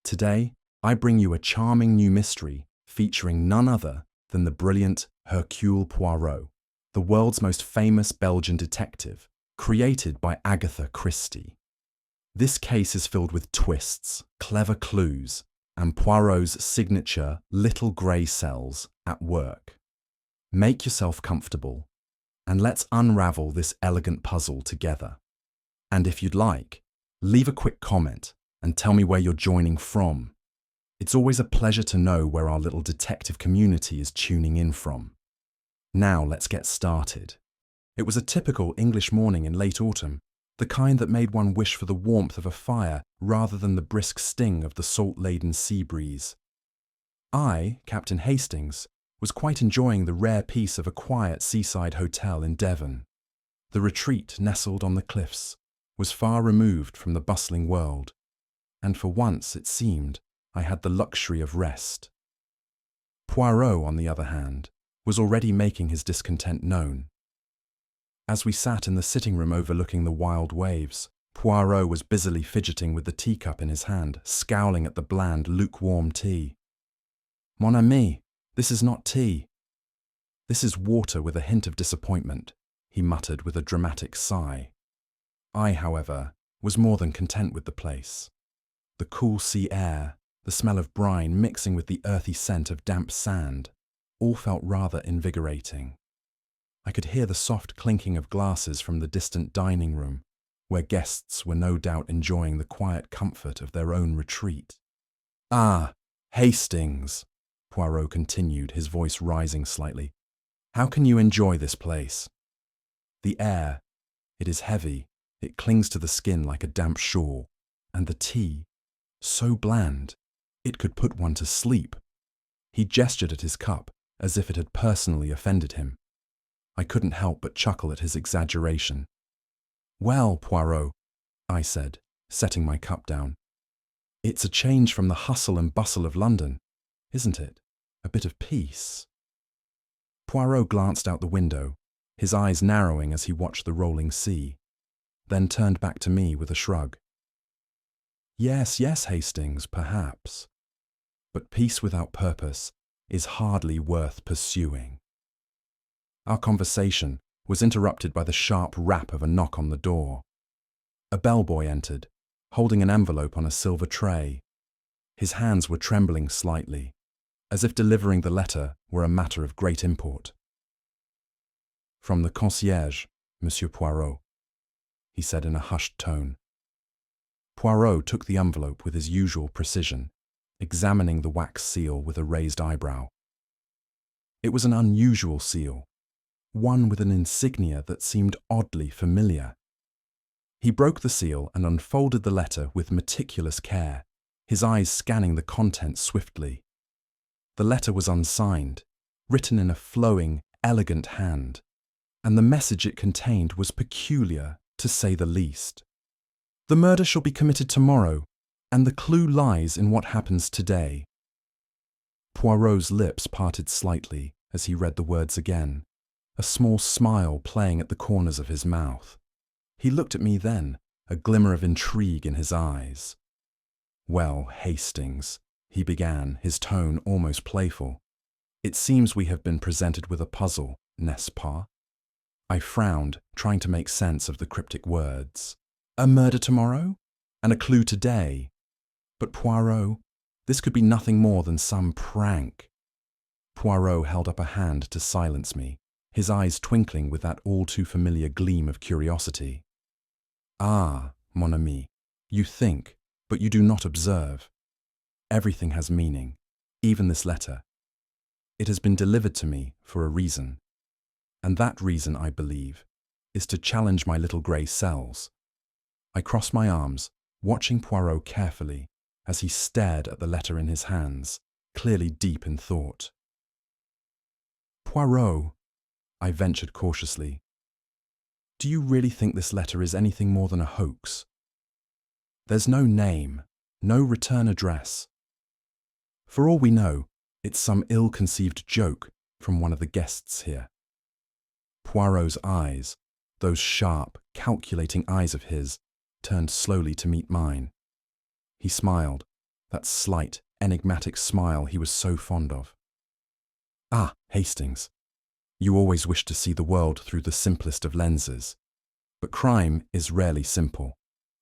Today, I bring you a charming new mystery featuring none other than the brilliant Hercule Poirot, the world's most famous Belgian detective, created by Agatha Christie. This case is filled with twists, clever clues, and Poirot's signature little grey cells at work. Make yourself comfortable, and let's unravel this elegant puzzle together. And if you'd like, leave a quick comment and tell me where you're joining from. It's always a pleasure to know where our little detective community is tuning in from. Now let's get started. It was a typical English morning in late autumn, the kind that made one wish for the warmth of a fire rather than the brisk sting of the salt-laden sea breeze. I, Captain Hastings, was quite enjoying the rare peace of a quiet seaside hotel in Devon. The retreat, nestled on the cliffs, was far removed from the bustling world, and for once, it seemed, I had the luxury of rest. Poirot, on the other hand, was already making his discontent known. As we sat in the sitting room overlooking the wild waves, Poirot was busily fidgeting with the teacup in his hand, scowling at the bland, lukewarm tea. "Mon ami, this is not tea. This is water with a hint of disappointment," he muttered with a dramatic sigh. I, however, was more than content with the place. The cool sea air, the smell of brine mixing with the earthy scent of damp sand, all felt rather invigorating. I could hear the soft clinking of glasses from the distant dining room, where guests were no doubt enjoying the quiet comfort of their own retreat. "Ah, Hastings," Poirot continued, his voice rising slightly. "How can you enjoy this place? The air, it is heavy, it clings to the skin like a damp shawl, and the tea, so bland, it could put one to sleep." He gestured at his cup, as if it had personally offended him. I couldn't help but chuckle at his exaggeration. "Well, Poirot," I said, setting my cup down, "it's a change from the hustle and bustle of London, isn't it? A bit of peace." Poirot glanced out the window, his eyes narrowing as he watched the rolling sea, then turned back to me with a shrug. Yes, Hastings, perhaps. But peace without purpose is hardly worth pursuing." Our conversation was interrupted by the sharp rap of a knock on the door. A bellboy entered, holding an envelope on a silver tray. His hands were trembling slightly, as if delivering the letter were a matter of great import. "From the concierge, Monsieur Poirot," he said in a hushed tone. Poirot took the envelope with his usual precision, examining the wax seal with a raised eyebrow. It was an unusual seal, one with an insignia that seemed oddly familiar. He broke the seal and unfolded the letter with meticulous care, his eyes scanning the contents swiftly. The letter was unsigned, written in a flowing, elegant hand, and the message it contained was peculiar, to say the least. "The murder shall be committed tomorrow, and the clue lies in what happens today." Poirot's lips parted slightly as he read the words again, a small smile playing at the corners of his mouth. He looked at me then, a glimmer of intrigue in his eyes. "Well, Hastings," he began, his tone almost playful, "it seems we have been presented with a puzzle, n'est-ce pas?" I frowned, trying to make sense of the cryptic words. A murder tomorrow? And a clue today? But Poirot, this could be nothing more than some prank. Poirot held up a hand to silence me, his eyes twinkling with that all-too-familiar gleam of curiosity. "Ah, mon ami, you think, but you do not observe. Everything has meaning, even this letter. It has been delivered to me for a reason, and that reason, I believe, is to challenge my little grey cells." I crossed my arms, watching Poirot carefully as he stared at the letter in his hands, clearly deep in thought. "Poirot," I ventured cautiously, "do you really think this letter is anything more than a hoax? There's no name, no return address. For all we know, it's some ill-conceived joke from one of the guests here." Poirot's eyes, those sharp, calculating eyes of his, turned slowly to meet mine. He smiled, that slight, enigmatic smile he was so fond of. Ah, Hastings, you always wish to see the world through the simplest of lenses. But crime is rarely simple.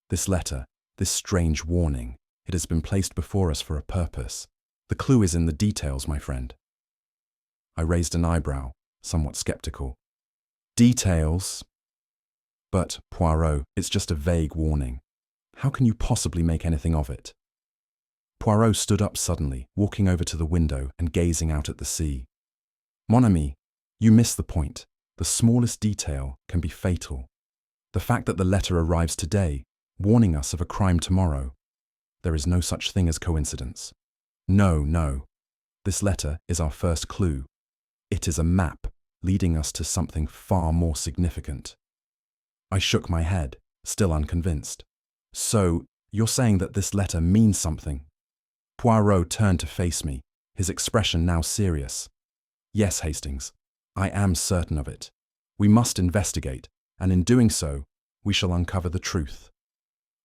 This letter, this strange warning, it has been placed before us for a purpose. The clue is in the details, my friend. I raised an eyebrow, somewhat skeptical. Details? But, Poirot, it's just a vague warning. How can you possibly make anything of it? Poirot stood up suddenly, walking over to the window and gazing out at the sea. Mon ami, you miss the point. The smallest detail can be fatal. The fact that the letter arrives today, warning us of a crime tomorrow. There is no such thing as coincidence. No. This letter is our first clue. It is a map leading us to something far more significant. I shook my head, still unconvinced. So, you're saying that this letter means something? Poirot turned to face me, his expression now serious. Yes, Hastings, I am certain of it. We must investigate, and in doing so, we shall uncover the truth.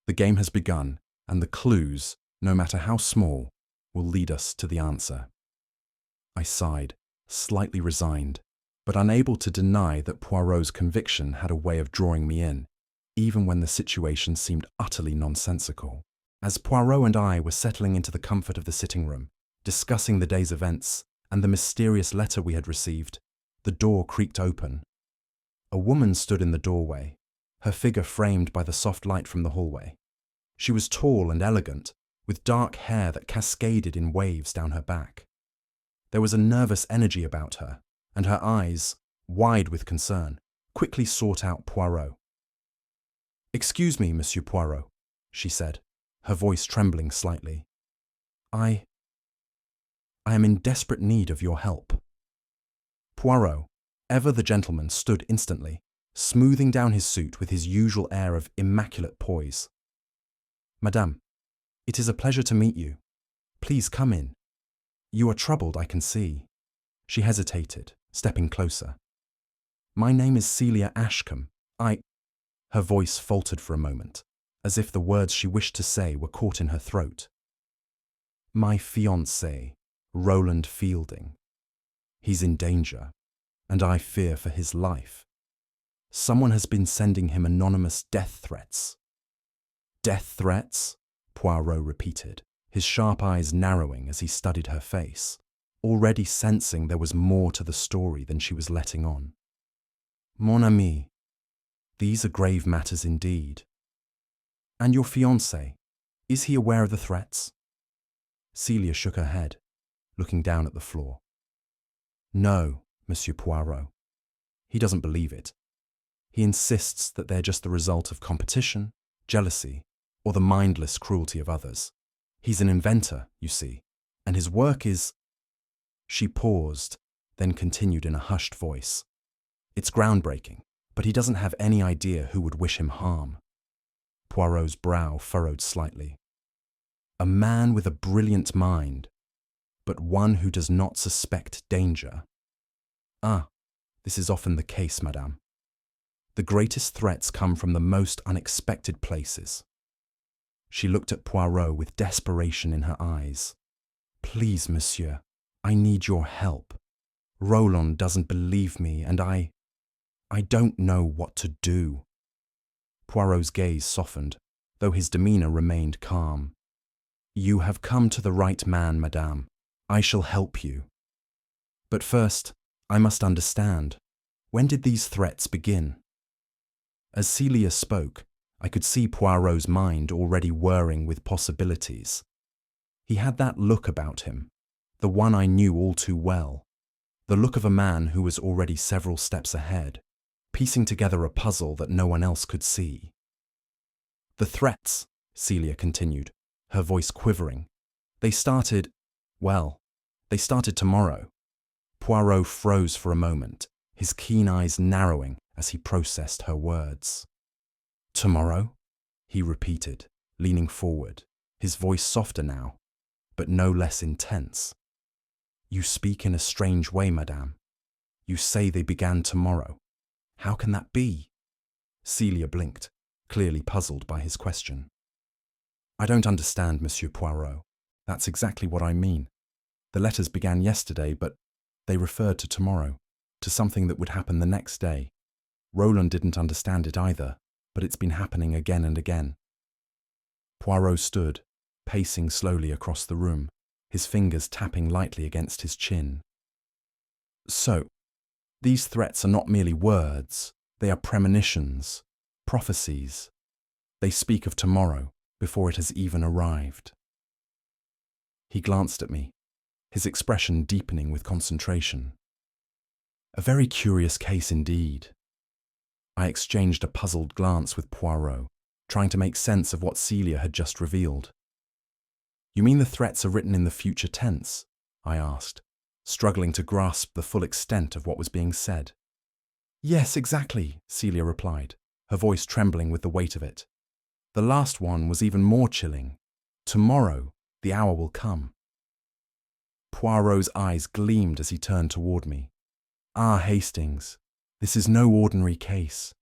The game has begun, and the clues, no matter how small, will lead us to the answer. I sighed, slightly resigned, but unable to deny that Poirot's conviction had a way of drawing me in, even when the situation seemed utterly nonsensical. As Poirot and I were settling into the comfort of the sitting room, discussing the day's events and the mysterious letter we had received, the door creaked open. A woman stood in the doorway, her figure framed by the soft light from the hallway. She was tall and elegant, with dark hair that cascaded in waves down her back. There was a nervous energy about her, and her eyes, wide with concern, quickly sought out Poirot. "Excuse me, Monsieur Poirot," she said, her voice trembling slightly. I am in desperate need of your help." Poirot, ever the gentleman, stood instantly, smoothing down his suit with his usual air of immaculate poise. "Madame, it is a pleasure to meet you. Please come in. You are troubled, I can see." She hesitated, stepping closer. "My name is Celia Ashkam. Her voice faltered for a moment, as if the words she wished to say were caught in her throat. "My fiancé, Roland Fielding. He's in danger, and I fear for his life. Someone has been sending him anonymous death threats." "Death threats?" Poirot repeated, his sharp eyes narrowing as he studied her face, already sensing there was more to the story than she was letting on. "Mon ami, these are grave matters indeed. And your fiancé, is he aware of the threats?" Celia shook her head, looking down at the floor. "No, Monsieur Poirot. He doesn't believe it. He insists that they're just the result of competition, jealousy, or the mindless cruelty of others. He's an inventor, you see, and his work is—" She paused, then continued in a hushed voice. "It's groundbreaking, but he doesn't have any idea who would wish him harm." Poirot's brow furrowed slightly. "A man with a brilliant mind, but one who does not suspect danger. Ah, this is often the case, madame. The greatest threats come from the most unexpected places." She looked at Poirot with desperation in her eyes. "Please, monsieur, I need your help. Roland doesn't believe me, and I don't know what to do." Poirot's gaze softened, though his demeanour remained calm. "You have come to the right man, madame. I shall help you. But first, I must understand, when did these threats begin?" As Celia spoke, I could see Poirot's mind already whirring with possibilities. He had that look about him, the one I knew all too well, the look of a man who was already several steps ahead, piecing together a puzzle that no one else could see. "The threats," Celia continued, her voice quivering, they started tomorrow." Poirot froze for a moment, his keen eyes narrowing as he processed her words. "Tomorrow?" he repeated, leaning forward, his voice softer now, but no less intense. "You speak in a strange way, madame. You say they began tomorrow. How can that be?" Celia blinked, clearly puzzled by his question. "I don't understand, Monsieur Poirot. That's exactly what I mean. The letters began yesterday, but they referred to tomorrow, to something that would happen the next day. Roland didn't understand it either, but it's been happening again and again. Poirot stood, pacing slowly across the room, his fingers tapping lightly against his chin. So, these threats are not merely words, they are premonitions, prophecies. They speak of tomorrow before it has even arrived. He glanced at me, his expression deepening with concentration. A very curious case indeed. I exchanged a puzzled glance with Poirot, trying to make sense of what Celia had just revealed. You mean the threats are written in the future tense? I asked, struggling to grasp the full extent of what was being said. Yes, exactly, Celia replied, her voice trembling with the weight of it. The last one was even more chilling. Tomorrow, the hour will come. Poirot's eyes gleamed as he turned toward me. Ah, Hastings, this is no ordinary case.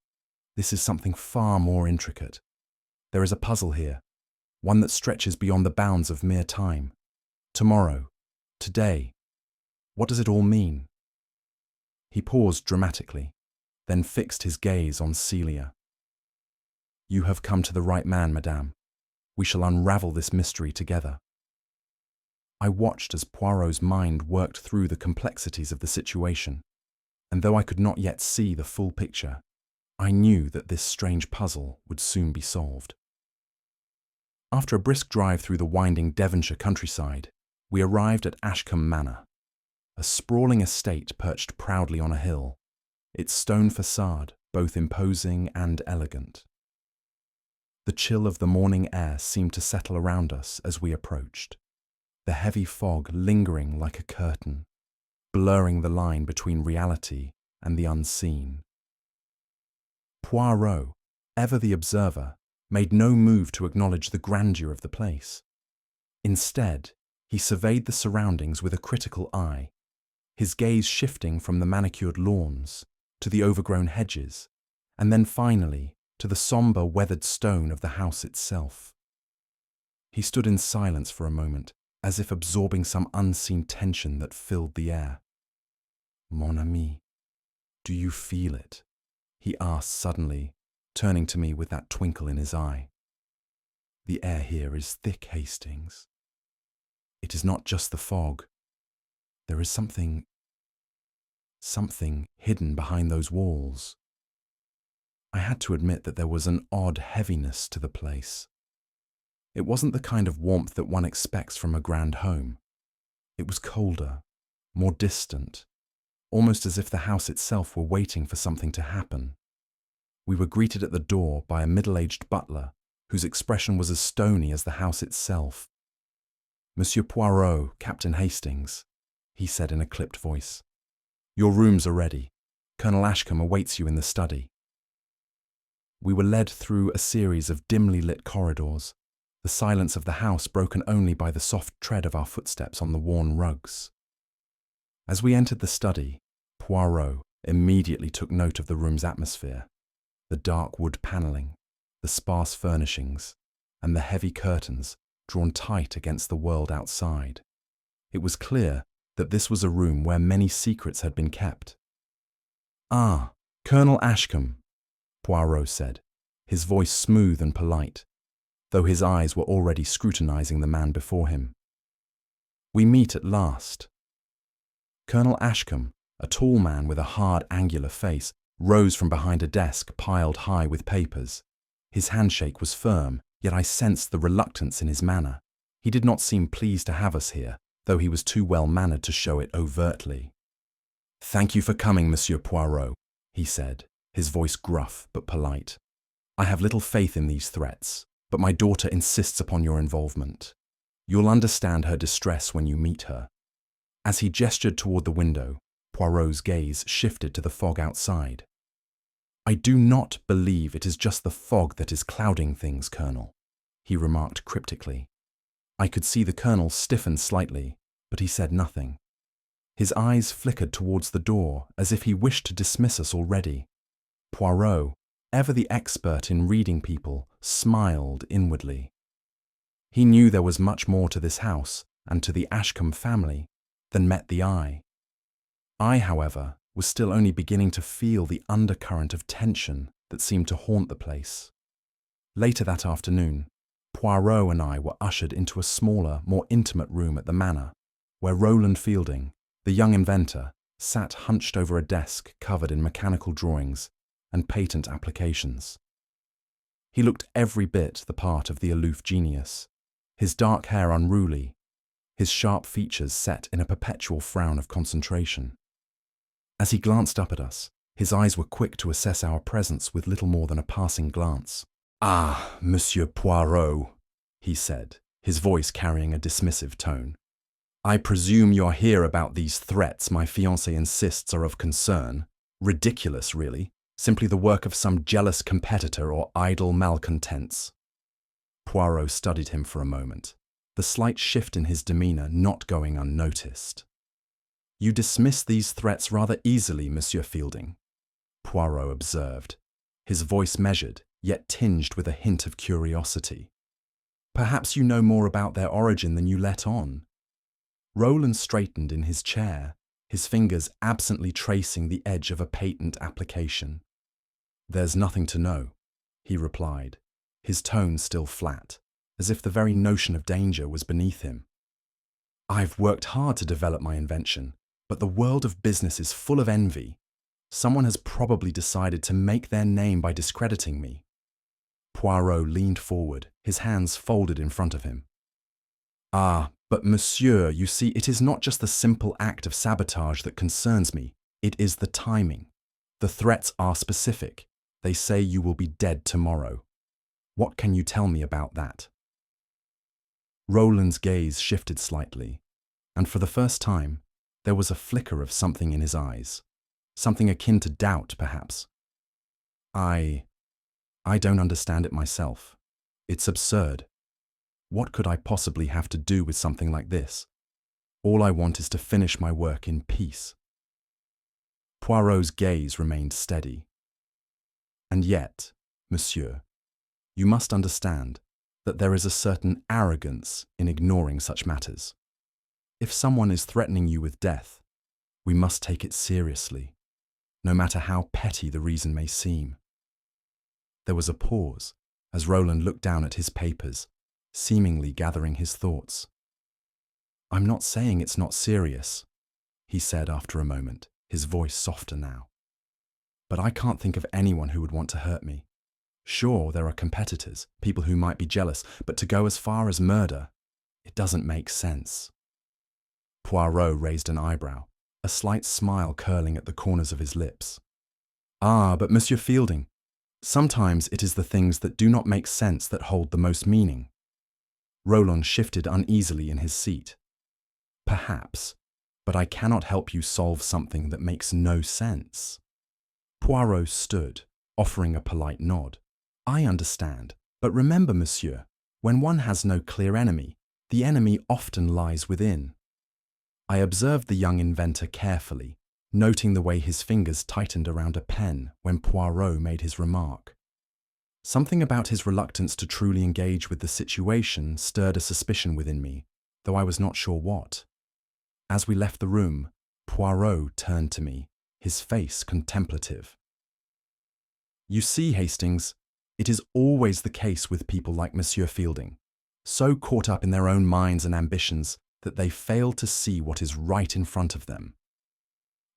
This is something far more intricate. There is a puzzle here, one that stretches beyond the bounds of mere time. Tomorrow, today, what does it all mean? He paused dramatically, then fixed his gaze on Celia. You have come to the right man, madame. We shall unravel this mystery together. I watched as Poirot's mind worked through the complexities of the situation, and though I could not yet see the full picture, I knew that this strange puzzle would soon be solved. After a brisk drive through the winding Devonshire countryside, we arrived at Ashkam Manor, a sprawling estate perched proudly on a hill, its stone facade both imposing and elegant. The chill of the morning air seemed to settle around us as we approached, the heavy fog lingering like a curtain, blurring the line between reality and the unseen. Poirot, ever the observer, made no move to acknowledge the grandeur of the place. Instead, he surveyed the surroundings with a critical eye, his gaze shifting from the manicured lawns to the overgrown hedges, and then finally to the sombre weathered stone of the house itself. He stood in silence for a moment, as if absorbing some unseen tension that filled the air. Mon ami, do you feel it? He asked suddenly, turning to me with that twinkle in his eye. The air here is thick, Hastings. It is not just the fog. There is something hidden behind those walls. I had to admit that there was an odd heaviness to the place. It wasn't the kind of warmth that one expects from a grand home. It was colder, more distant, almost as if the house itself were waiting for something to happen. We were greeted at the door by a middle-aged butler, whose expression was as stony as the house itself. Monsieur Poirot, Captain Hastings, he said in a clipped voice. Your rooms are ready. Colonel Ashkam awaits you in the study. We were led through a series of dimly lit corridors, the silence of the house broken only by the soft tread of our footsteps on the worn rugs. As we entered the study, Poirot immediately took note of the room's atmosphere, the dark wood panelling, the sparse furnishings, and the heavy curtains drawn tight against the world outside. It was clear that this was a room where many secrets had been kept. Ah, Colonel Ashkam, Poirot said, his voice smooth and polite, though his eyes were already scrutinizing the man before him. We meet at last. Colonel Ashkam, a tall man with a hard, angular face, rose from behind a desk piled high with papers. His handshake was firm, yet I sensed the reluctance in his manner. He did not seem pleased to have us here, though he was too well-mannered to show it overtly. Thank you for coming, Monsieur Poirot, he said, his voice gruff but polite. I have little faith in these threats, but my daughter insists upon your involvement. You'll understand her distress when you meet her. As he gestured toward the window, Poirot's gaze shifted to the fog outside. I do not believe it is just the fog that is clouding things, Colonel, he remarked cryptically. I could see the Colonel stiffen slightly, but he said nothing. His eyes flickered towards the door as if he wished to dismiss us already. Poirot, ever the expert in reading people, smiled inwardly. He knew there was much more to this house and to the Ashkam family than met the eye. I, however, was still only beginning to feel the undercurrent of tension that seemed to haunt the place. Later that afternoon, Poirot and I were ushered into a smaller, more intimate room at the Manor, where Roland Fielding, the young inventor, sat hunched over a desk covered in mechanical drawings and patent applications. He looked every bit the part of the aloof genius, his dark hair unruly, his sharp features set in a perpetual frown of concentration. As he glanced up at us, his eyes were quick to assess our presence with little more than a passing glance. "Ah, Monsieur Poirot," he said, his voice carrying a dismissive tone. "I presume you're here about these threats my fiancée insists are of concern. Ridiculous, really. Simply the work of some jealous competitor or idle malcontents." Poirot studied him for a moment, the slight shift in his demeanour not going unnoticed. "You dismiss these threats rather easily, Monsieur Fielding," Poirot observed, his voice measured, yet tinged with a hint of curiosity. "Perhaps you know more about their origin than you let on." Roland straightened in his chair, his fingers absently tracing the edge of a patent application. "There's nothing to know," he replied, his tone still flat, as if the very notion of danger was beneath him. "I've worked hard to develop my invention, but the world of business is full of envy. Someone has probably decided to make their name by discrediting me." Poirot leaned forward, his hands folded in front of him. "Ah, but monsieur, you see, it is not just the simple act of sabotage that concerns me. It is the timing. The threats are specific. They say you will be dead tomorrow. What can you tell me about that?" Roland's gaze shifted slightly, and for the first time, there was a flicker of something in his eyes. Something akin to doubt, perhaps. I don't understand it myself. It's absurd. What could I possibly have to do with something like this? All I want is to finish my work in peace." Poirot's gaze remained steady. "And yet, monsieur, you must understand that there is a certain arrogance in ignoring such matters. If someone is threatening you with death, we must take it seriously, no matter how petty the reason may seem." There was a pause as Roland looked down at his papers, seemingly gathering his thoughts. "I'm not saying it's not serious," he said after a moment, his voice softer now. "But I can't think of anyone who would want to hurt me. Sure, there are competitors, people who might be jealous, but to go as far as murder, it doesn't make sense." Poirot raised an eyebrow, a slight smile curling at the corners of his lips. "Ah, but Monsieur Fielding, sometimes it is the things that do not make sense that hold the most meaning." Roland shifted uneasily in his seat. "Perhaps, but I cannot help you solve something that makes no sense." Poirot stood, offering a polite nod. "I understand, but remember, monsieur, when one has no clear enemy, the enemy often lies within." I observed the young inventor carefully, noting the way his fingers tightened around a pen when Poirot made his remark. Something about his reluctance to truly engage with the situation stirred a suspicion within me, though I was not sure what. As we left the room, Poirot turned to me, his face contemplative. "You see, Hastings, it is always the case with people like Monsieur Fielding, so caught up in their own minds and ambitions that they fail to see what is right in front of them.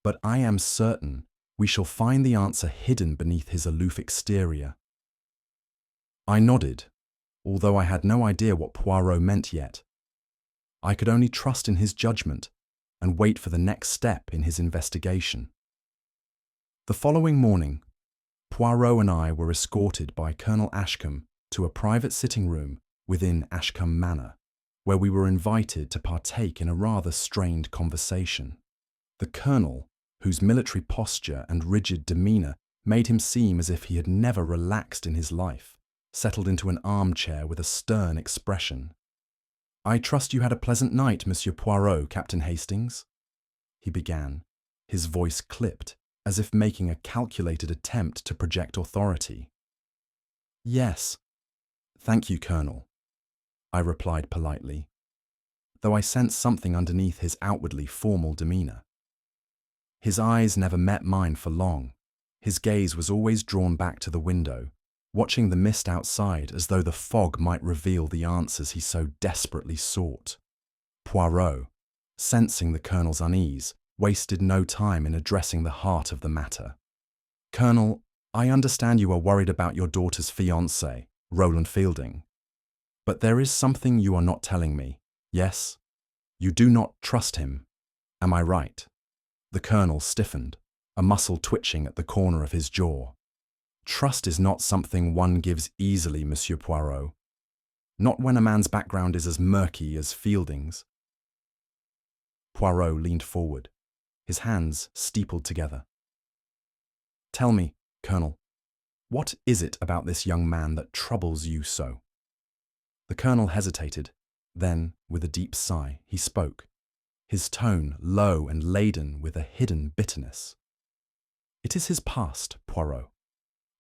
But I am certain we shall find the answer hidden beneath his aloof exterior." I nodded, although I had no idea what Poirot meant yet. I could only trust in his judgment and wait for the next step in his investigation. The following morning, Poirot and I were escorted by Colonel Ashkam to a private sitting room within Ashkam Manor, where we were invited to partake in a rather strained conversation. The colonel, whose military posture and rigid demeanour made him seem as if he had never relaxed in his life, settled into an armchair with a stern expression. "I trust you had a pleasant night, Monsieur Poirot, Captain Hastings," he began, his voice clipped, as if making a calculated attempt to project authority. "Yes. Thank you, Colonel. I replied politely, though I sensed something underneath his outwardly formal demeanor. His eyes never met mine for long. His gaze was always drawn back to the window, watching the mist outside as though the fog might reveal the answers he so desperately sought. Poirot, sensing the Colonel's unease, wasted no time in addressing the heart of the matter. "Colonel, I understand you are worried about your daughter's fiancé, Roland Fielding. But there is something you are not telling me. Yes? You do not trust him. Am I right?" The Colonel stiffened, a muscle twitching at the corner of his jaw. "Trust is not something one gives easily, Monsieur Poirot. Not when a man's background is as murky as Fielding's." Poirot leaned forward, his hands steepled together. "Tell me, Colonel, what is it about this young man that troubles you so?" The Colonel hesitated. Then, with a deep sigh, he spoke, his tone low and laden with a hidden bitterness. "It is his past, Poirot.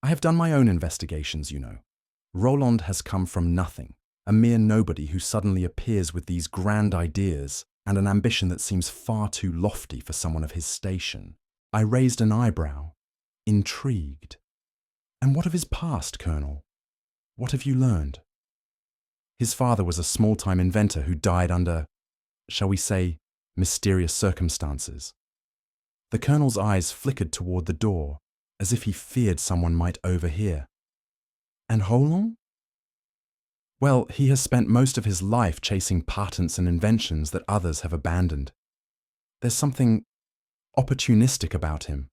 I have done my own investigations, you know. Roland has come from nothing, a mere nobody who suddenly appears with these grand ideas and an ambition that seems far too lofty for someone of his station." I raised an eyebrow, intrigued. "And what of his past, Colonel? What have you learned?" "His father was a small-time inventor who died under, shall we say, mysterious circumstances." The Colonel's eyes flickered toward the door, as if he feared someone might overhear. "And Roland?" "Well, he has spent most of his life chasing patents and inventions that others have abandoned. There's something opportunistic about him,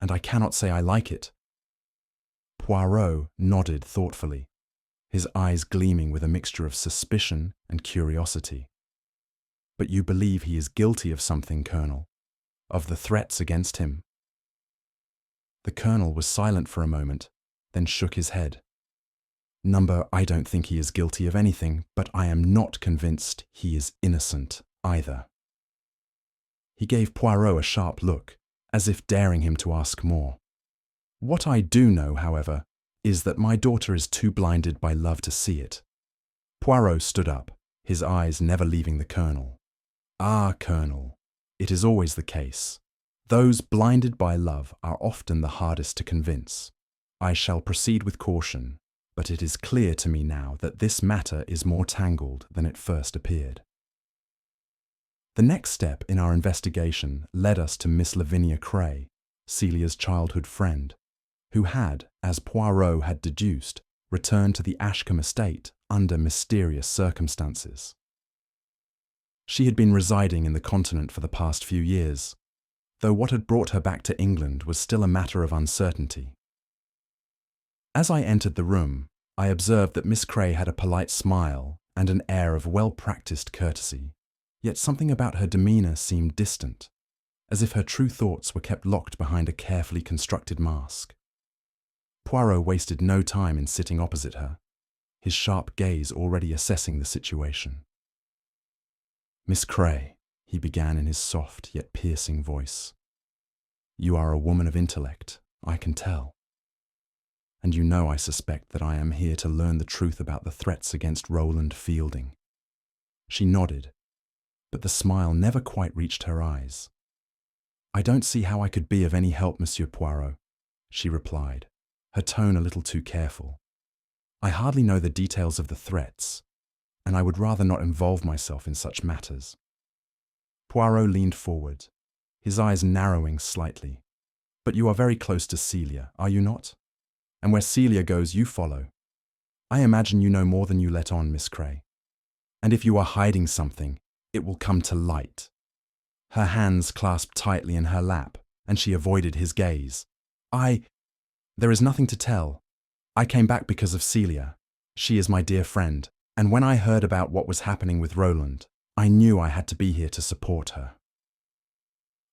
and I cannot say I like it." Poirot nodded thoughtfully, his eyes gleaming with a mixture of suspicion and curiosity. "But you believe he is guilty of something, Colonel? Of the threats against him?" The Colonel was silent for a moment, then shook his head. "Number, I don't think he is guilty of anything, but I am not convinced he is innocent either." He gave Poirot a sharp look, as if daring him to ask more. "What I do know, however, is that my daughter is too blinded by love to see it." Poirot stood up, his eyes never leaving the Colonel. "Ah, Colonel, it is always the case. Those blinded by love are often the hardest to convince. I shall proceed with caution, but it is clear to me now that this matter is more tangled than it first appeared." The next step in our investigation led us to Miss Lavinia Cray, Celia's childhood friend, who had, as Poirot had deduced, returned to the Ashkam estate under mysterious circumstances. She had been residing in the continent for the past few years, though what had brought her back to England was still a matter of uncertainty. As I entered the room, I observed that Miss Cray had a polite smile and an air of well-practiced courtesy, yet something about her demeanour seemed distant, as if her true thoughts were kept locked behind a carefully constructed mask. Poirot wasted no time in sitting opposite her, his sharp gaze already assessing the situation. "Miss Cray," he began in his soft yet piercing voice, "you are a woman of intellect, I can tell. And you know I suspect that I am here to learn the truth about the threats against Roland Fielding." She nodded, but the smile never quite reached her eyes. "I don't see how I could be of any help, Monsieur Poirot," she replied, her tone a little too careful. "I hardly know the details of the threats, and I would rather not involve myself in such matters." Poirot leaned forward, his eyes narrowing slightly. "But you are very close to Celia, are you not? And where Celia goes, you follow. I imagine you know more than you let on, Miss Cray. And if you are hiding something, it will come to light." Her hands clasped tightly in her lap, and she avoided his gaze. There is nothing to tell. I came back because of Celia. She is my dear friend, and when I heard about what was happening with Roland, I knew I had to be here to support her."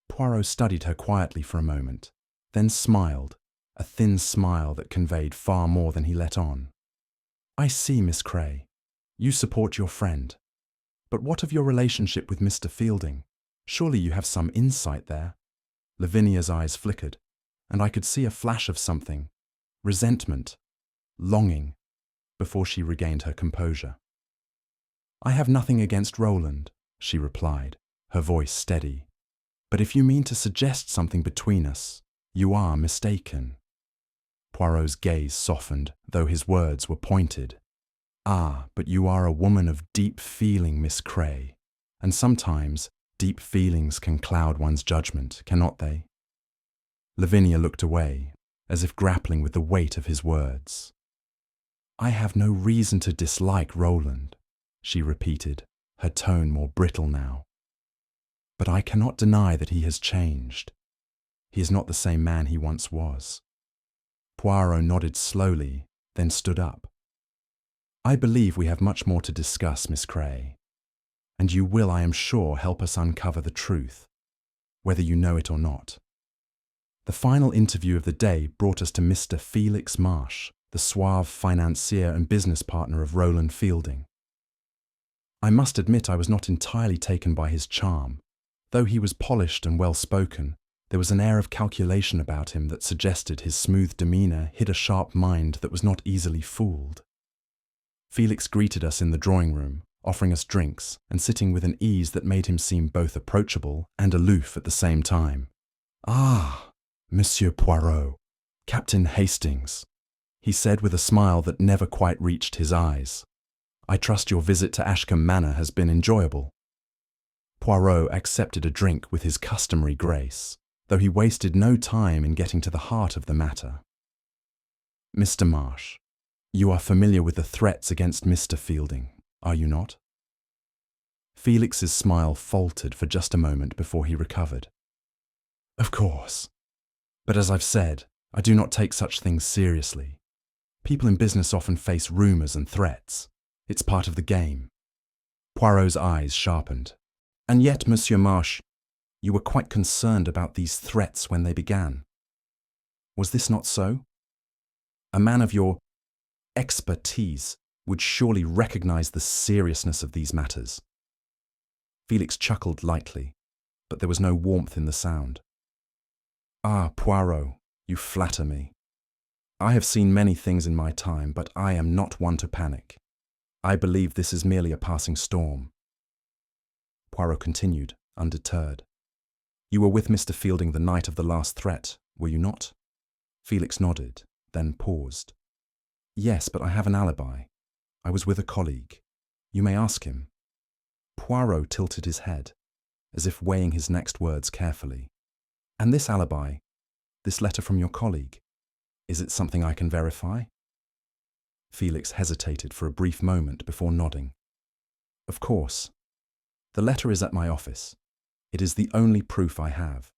Poirot studied her quietly for a moment, then smiled, a thin smile that conveyed far more than he let on. "I see, Miss Cray. You support your friend. But what of your relationship with Mr. Fielding? Surely you have some insight there." Lavinia's eyes flickered, and I could see a flash of something, resentment, longing, before she regained her composure. I have nothing against Roland, she replied, her voice steady. But if you mean to suggest something between us, you are mistaken. Poirot's gaze softened, though his words were pointed. Ah, but you are a woman of deep feeling, Miss Cray, and sometimes deep feelings can cloud one's judgment, cannot they? Lavinia looked away, as if grappling with the weight of his words. I have no reason to dislike Roland, she repeated, her tone more brittle now. But I cannot deny that he has changed. He is not the same man he once was. Poirot nodded slowly, then stood up. I believe we have much more to discuss, Miss Cray, and you will, I am sure, help us uncover the truth, whether you know it or not. The final interview of the day brought us to Mr. Felix Marsh, the suave financier and business partner of Roland Fielding. I must admit I was not entirely taken by his charm. Though he was polished and well-spoken, there was an air of calculation about him that suggested his smooth demeanour hid a sharp mind that was not easily fooled. Felix greeted us in the drawing-room, offering us drinks and sitting with an ease that made him seem both approachable and aloof at the same time. Ah, Monsieur Poirot, Captain Hastings, he said with a smile that never quite reached his eyes. I trust your visit to Ashkam Manor has been enjoyable. Poirot accepted a drink with his customary grace, though he wasted no time in getting to the heart of the matter. Mr. Marsh, you are familiar with the threats against Mr. Fielding, are you not? Felix's smile faltered for just a moment before he recovered. Of course. But as I've said, I do not take such things seriously. People in business often face rumours and threats. It's part of the game. Poirot's eyes sharpened. And yet, Monsieur Marsh, you were quite concerned about these threats when they began. Was this not so? A man of your expertise would surely recognize the seriousness of these matters. Felix chuckled lightly, but there was no warmth in the sound. Ah, Poirot, you flatter me. I have seen many things in my time, but I am not one to panic. I believe this is merely a passing storm. Poirot continued, undeterred. You were with Mr. Fielding the night of the last threat, were you not? Felix nodded, then paused. Yes, but I have an alibi. I was with a colleague. You may ask him. Poirot tilted his head, as if weighing his next words carefully. And this alibi, this letter from your colleague, is it something I can verify? Felix hesitated for a brief moment before nodding. Of course. The letter is at my office. It is the only proof I have.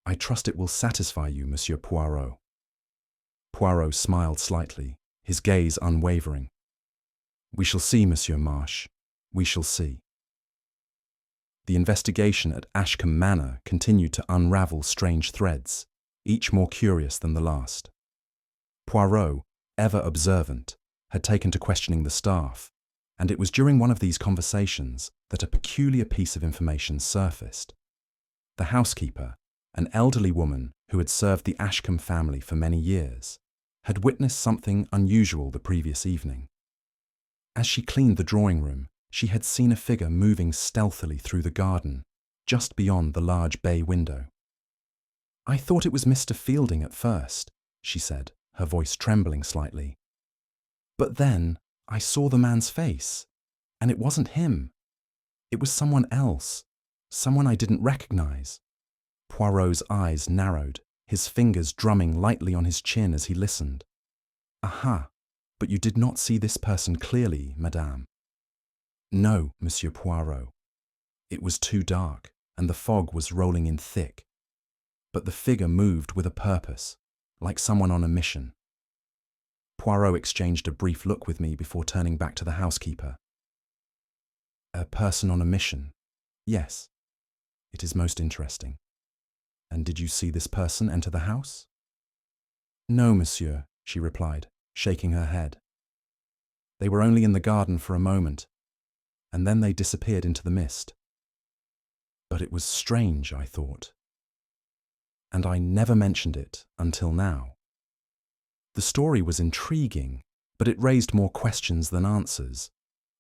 I trust it will satisfy you, Monsieur Poirot. Poirot smiled slightly, his gaze unwavering. We shall see, Monsieur Marsh. We shall see. The investigation at Ashkam Manor continued to unravel strange threads, each more curious than the last. Poirot, ever observant, had taken to questioning the staff, and it was during one of these conversations that a peculiar piece of information surfaced. The housekeeper, an elderly woman who had served the Ashkam family for many years, had witnessed something unusual the previous evening. As she cleaned the drawing room, she had seen a figure moving stealthily through the garden, just beyond the large bay window. I thought it was Mr. Fielding at first, she said, her voice trembling slightly. But then I saw the man's face, and it wasn't him. It was someone else, someone I didn't recognize. Poirot's eyes narrowed, his fingers drumming lightly on his chin as he listened. Aha, but you did not see this person clearly, madame. No, Monsieur Poirot. It was too dark, and the fog was rolling in thick. But the figure moved with a purpose, like someone on a mission. Poirot exchanged a brief look with me before turning back to the housekeeper. A person on a mission? Yes. It is most interesting. And did you see this person enter the house? No, monsieur, she replied, shaking her head. They were only in the garden for a moment, and then they disappeared into the mist. But it was strange, I thought. And I never mentioned it until now. The story was intriguing, but it raised more questions than answers.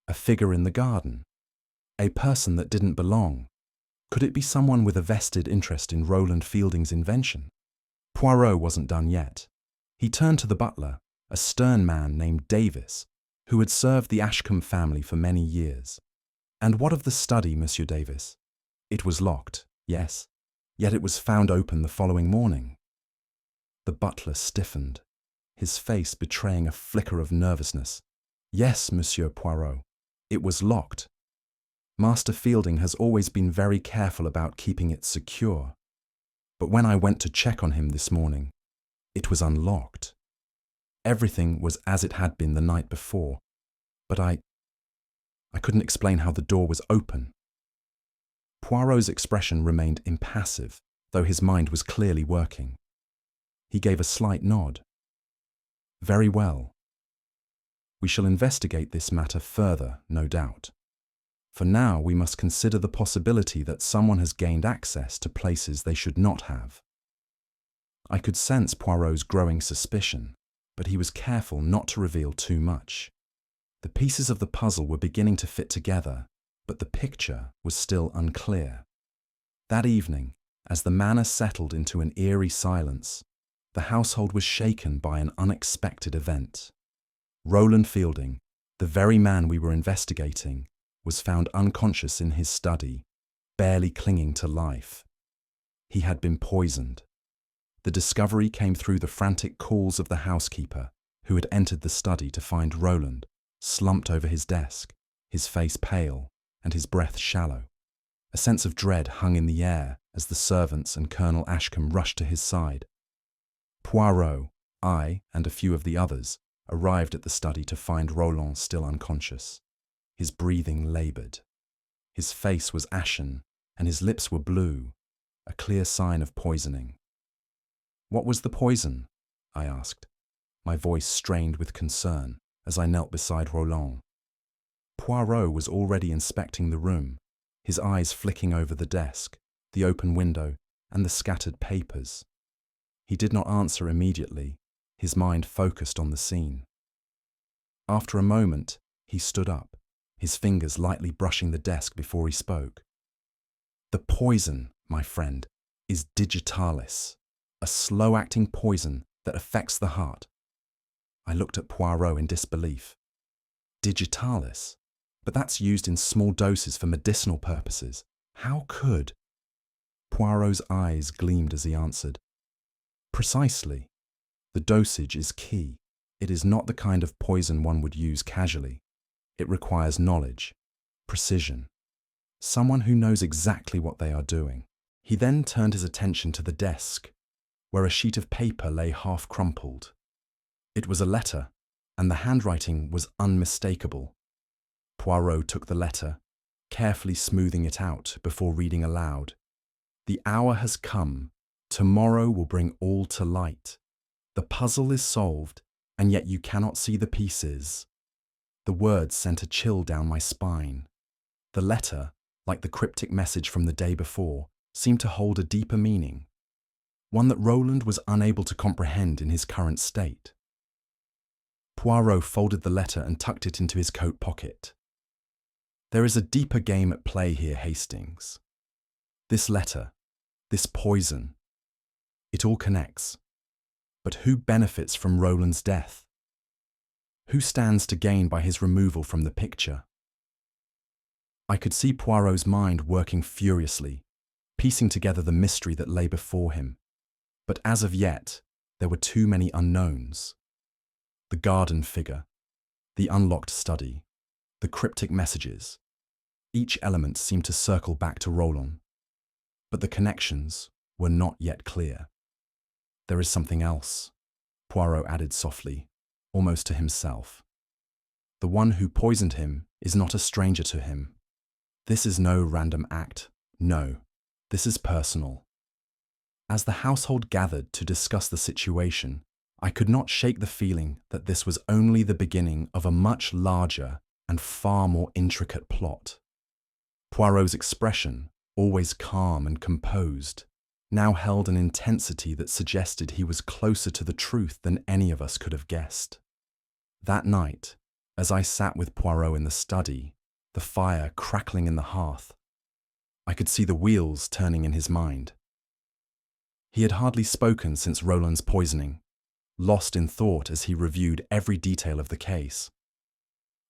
A figure in the garden? A person that didn't belong? Could it be someone with a vested interest in Roland Fielding's invention? Poirot wasn't done yet. He turned to the butler, a stern man named Davis, who had served the Ashkam family for many years. "And what of the study, Monsieur Davis?" "It was locked, yes. Yet it was found open the following morning." The butler stiffened, his face betraying a flicker of nervousness. "Yes, Monsieur Poirot, it was locked. Master Fielding has always been very careful about keeping it secure. But when I went to check on him this morning, it was unlocked. Everything was as it had been the night before, but I couldn't explain how the door was open." Poirot's expression remained impassive, though his mind was clearly working. He gave a slight nod. "Very well. We shall investigate this matter further, no doubt. For now, we must consider the possibility that someone has gained access to places they should not have." I could sense Poirot's growing suspicion, but he was careful not to reveal too much. The pieces of the puzzle were beginning to fit together, but the picture was still unclear. That evening, as the manor settled into an eerie silence, the household was shaken by an unexpected event. Roland Fielding, the very man we were investigating, was found unconscious in his study, barely clinging to life. He had been poisoned. The discovery came through the frantic calls of the housekeeper, who had entered the study to find Roland, slumped over his desk, his face pale and his breath shallow. A sense of dread hung in the air as the servants and Colonel Ashkam rushed to his side. Poirot, I, and a few of the others arrived at the study to find Roland still unconscious. His breathing laboured. His face was ashen and his lips were blue, a clear sign of poisoning. "What was the poison?" I asked, my voice strained with concern as I knelt beside Roland. Poirot was already inspecting the room, his eyes flicking over the desk, the open window, and the scattered papers. He did not answer immediately, his mind focused on the scene. After a moment, he stood up, his fingers lightly brushing the desk before he spoke. "The poison, my friend, is digitalis, a slow-acting poison that affects the heart." I looked at Poirot in disbelief. "Digitalis? But that's used in small doses for medicinal purposes. How could?" Poirot's eyes gleamed as he answered. "Precisely. The dosage is key. It is not the kind of poison one would use casually. It requires knowledge, precision, someone who knows exactly what they are doing." He then turned his attention to the desk, where a sheet of paper lay half crumpled. It was a letter, and the handwriting was unmistakable. Poirot took the letter, carefully smoothing it out before reading aloud. "The hour has come. Tomorrow will bring all to light. The puzzle is solved, and yet you cannot see the pieces." The words sent a chill down my spine. The letter, like the cryptic message from the day before, seemed to hold a deeper meaning, one that Roland was unable to comprehend in his current state. Poirot folded the letter and tucked it into his coat pocket. "There is a deeper game at play here, Hastings. This letter, this poison, it all connects. But who benefits from Roland's death? Who stands to gain by his removal from the picture?" I could see Poirot's mind working furiously, piecing together the mystery that lay before him. But as of yet, there were too many unknowns. The garden figure, the unlocked study, the cryptic messages. Each element seemed to circle back to Roland, but the connections were not yet clear. "There is something else," Poirot added softly, almost to himself. "The one who poisoned him is not a stranger to him. This is no random act. No, this is personal." As the household gathered to discuss the situation, I could not shake the feeling that this was only the beginning of a much larger and far more intricate plot. Poirot's expression, always calm and composed, now held an intensity that suggested he was closer to the truth than any of us could have guessed. That night, As I sat with Poirot in the study, the fire crackling in the hearth, I could see the wheels turning in his mind. He had hardly spoken since Roland's poisoning, lost in thought as he reviewed every detail of the case.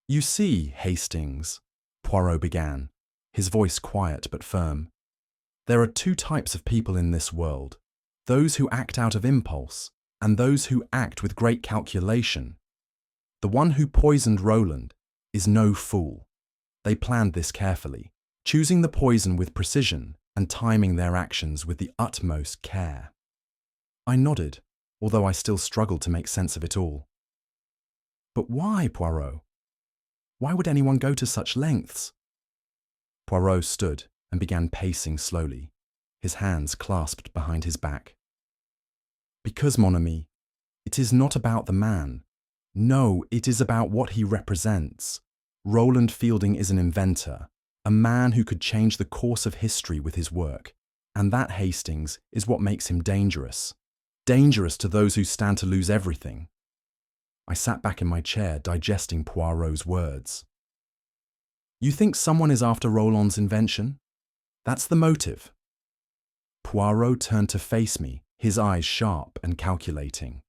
"You see, Hastings," Poirot began, his voice quiet but firm, "there are two types of people in this world, those who act out of impulse and those who act with great calculation. The one who poisoned Roland is no fool. They planned this carefully, choosing the poison with precision and timing their actions with the utmost care." I nodded, although I still struggled to make sense of it all. "But why, Poirot? Why would anyone go to such lengths?" Poirot stood and began pacing slowly, his hands clasped behind his back. "Because, mon ami, it is not about the man. No, it is about what he represents. Roland Fielding is an inventor, a man who could change the course of history with his work, and that, Hastings, is what makes him dangerous. Dangerous to those who stand to lose everything." I sat back in my chair, digesting Poirot's words. "You think someone is after Roland's invention? That's the motive?" Poirot turned to face me, his eyes sharp and calculating.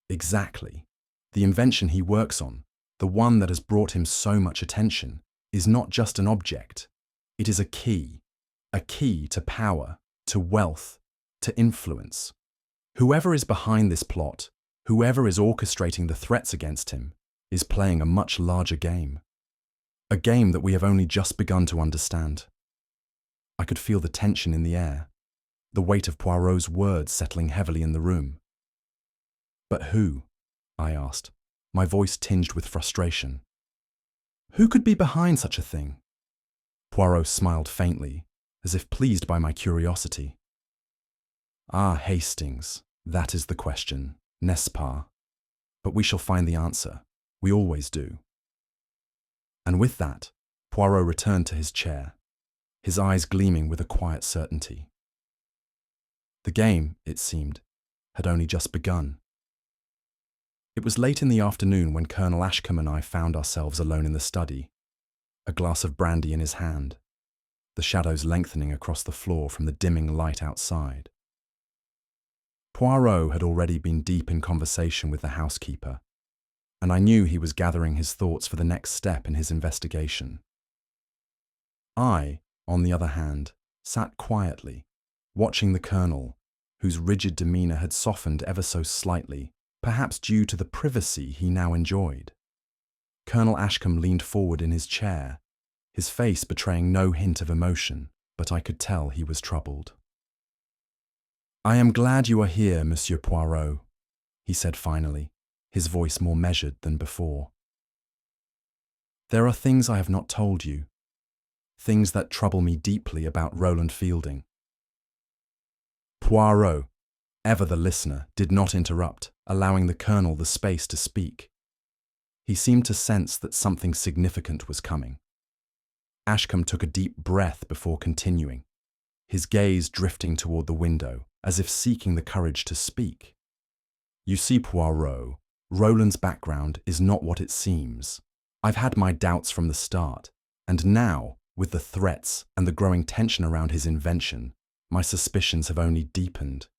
"Exactly. The invention he works on, the one that has brought him so much attention, is not just an object. It is a key to power, to wealth, to influence. Whoever is behind this plot, whoever is orchestrating the threats against him, is playing a much larger game. A game that we have only just begun to understand." I could feel the tension in the air, the weight of Poirot's words settling heavily in the room. "But who?" I asked, my voice tinged with frustration. "Who could be behind such a thing?" Poirot smiled faintly, as if pleased by my curiosity. "Ah, Hastings, that is the question, n'est-ce pas? But we shall find the answer. We always do." And with that, Poirot returned to his chair, his eyes gleaming with a quiet certainty. The game, it seemed, had only just begun. It was late in the afternoon when Colonel Ashkam and I found ourselves alone in the study, a glass of brandy in his hand, the shadows lengthening across the floor from the dimming light outside. Poirot had already been deep in conversation with the housekeeper, and I knew he was gathering his thoughts for the next step in his investigation. I, on the other hand, sat quietly, watching the Colonel, whose rigid demeanour had softened ever so slightly, perhaps due to the privacy he now enjoyed. Colonel Ashkam leaned forward in his chair, his face betraying no hint of emotion, but I could tell he was troubled. "I am glad you are here, Monsieur Poirot," he said finally, his voice more measured than before. "There are things I have not told you, things that trouble me deeply about Roland Fielding." Poirot, ever the listener, did not interrupt, allowing the Colonel the space to speak. He seemed to sense that something significant was coming. Ashkam took a deep breath before continuing, his gaze drifting toward the window, as if seeking the courage to speak. "You see, Poirot, Roland's background is not what it seems. I've had my doubts from the start, and now, with the threats and the growing tension around his invention, my suspicions have only deepened."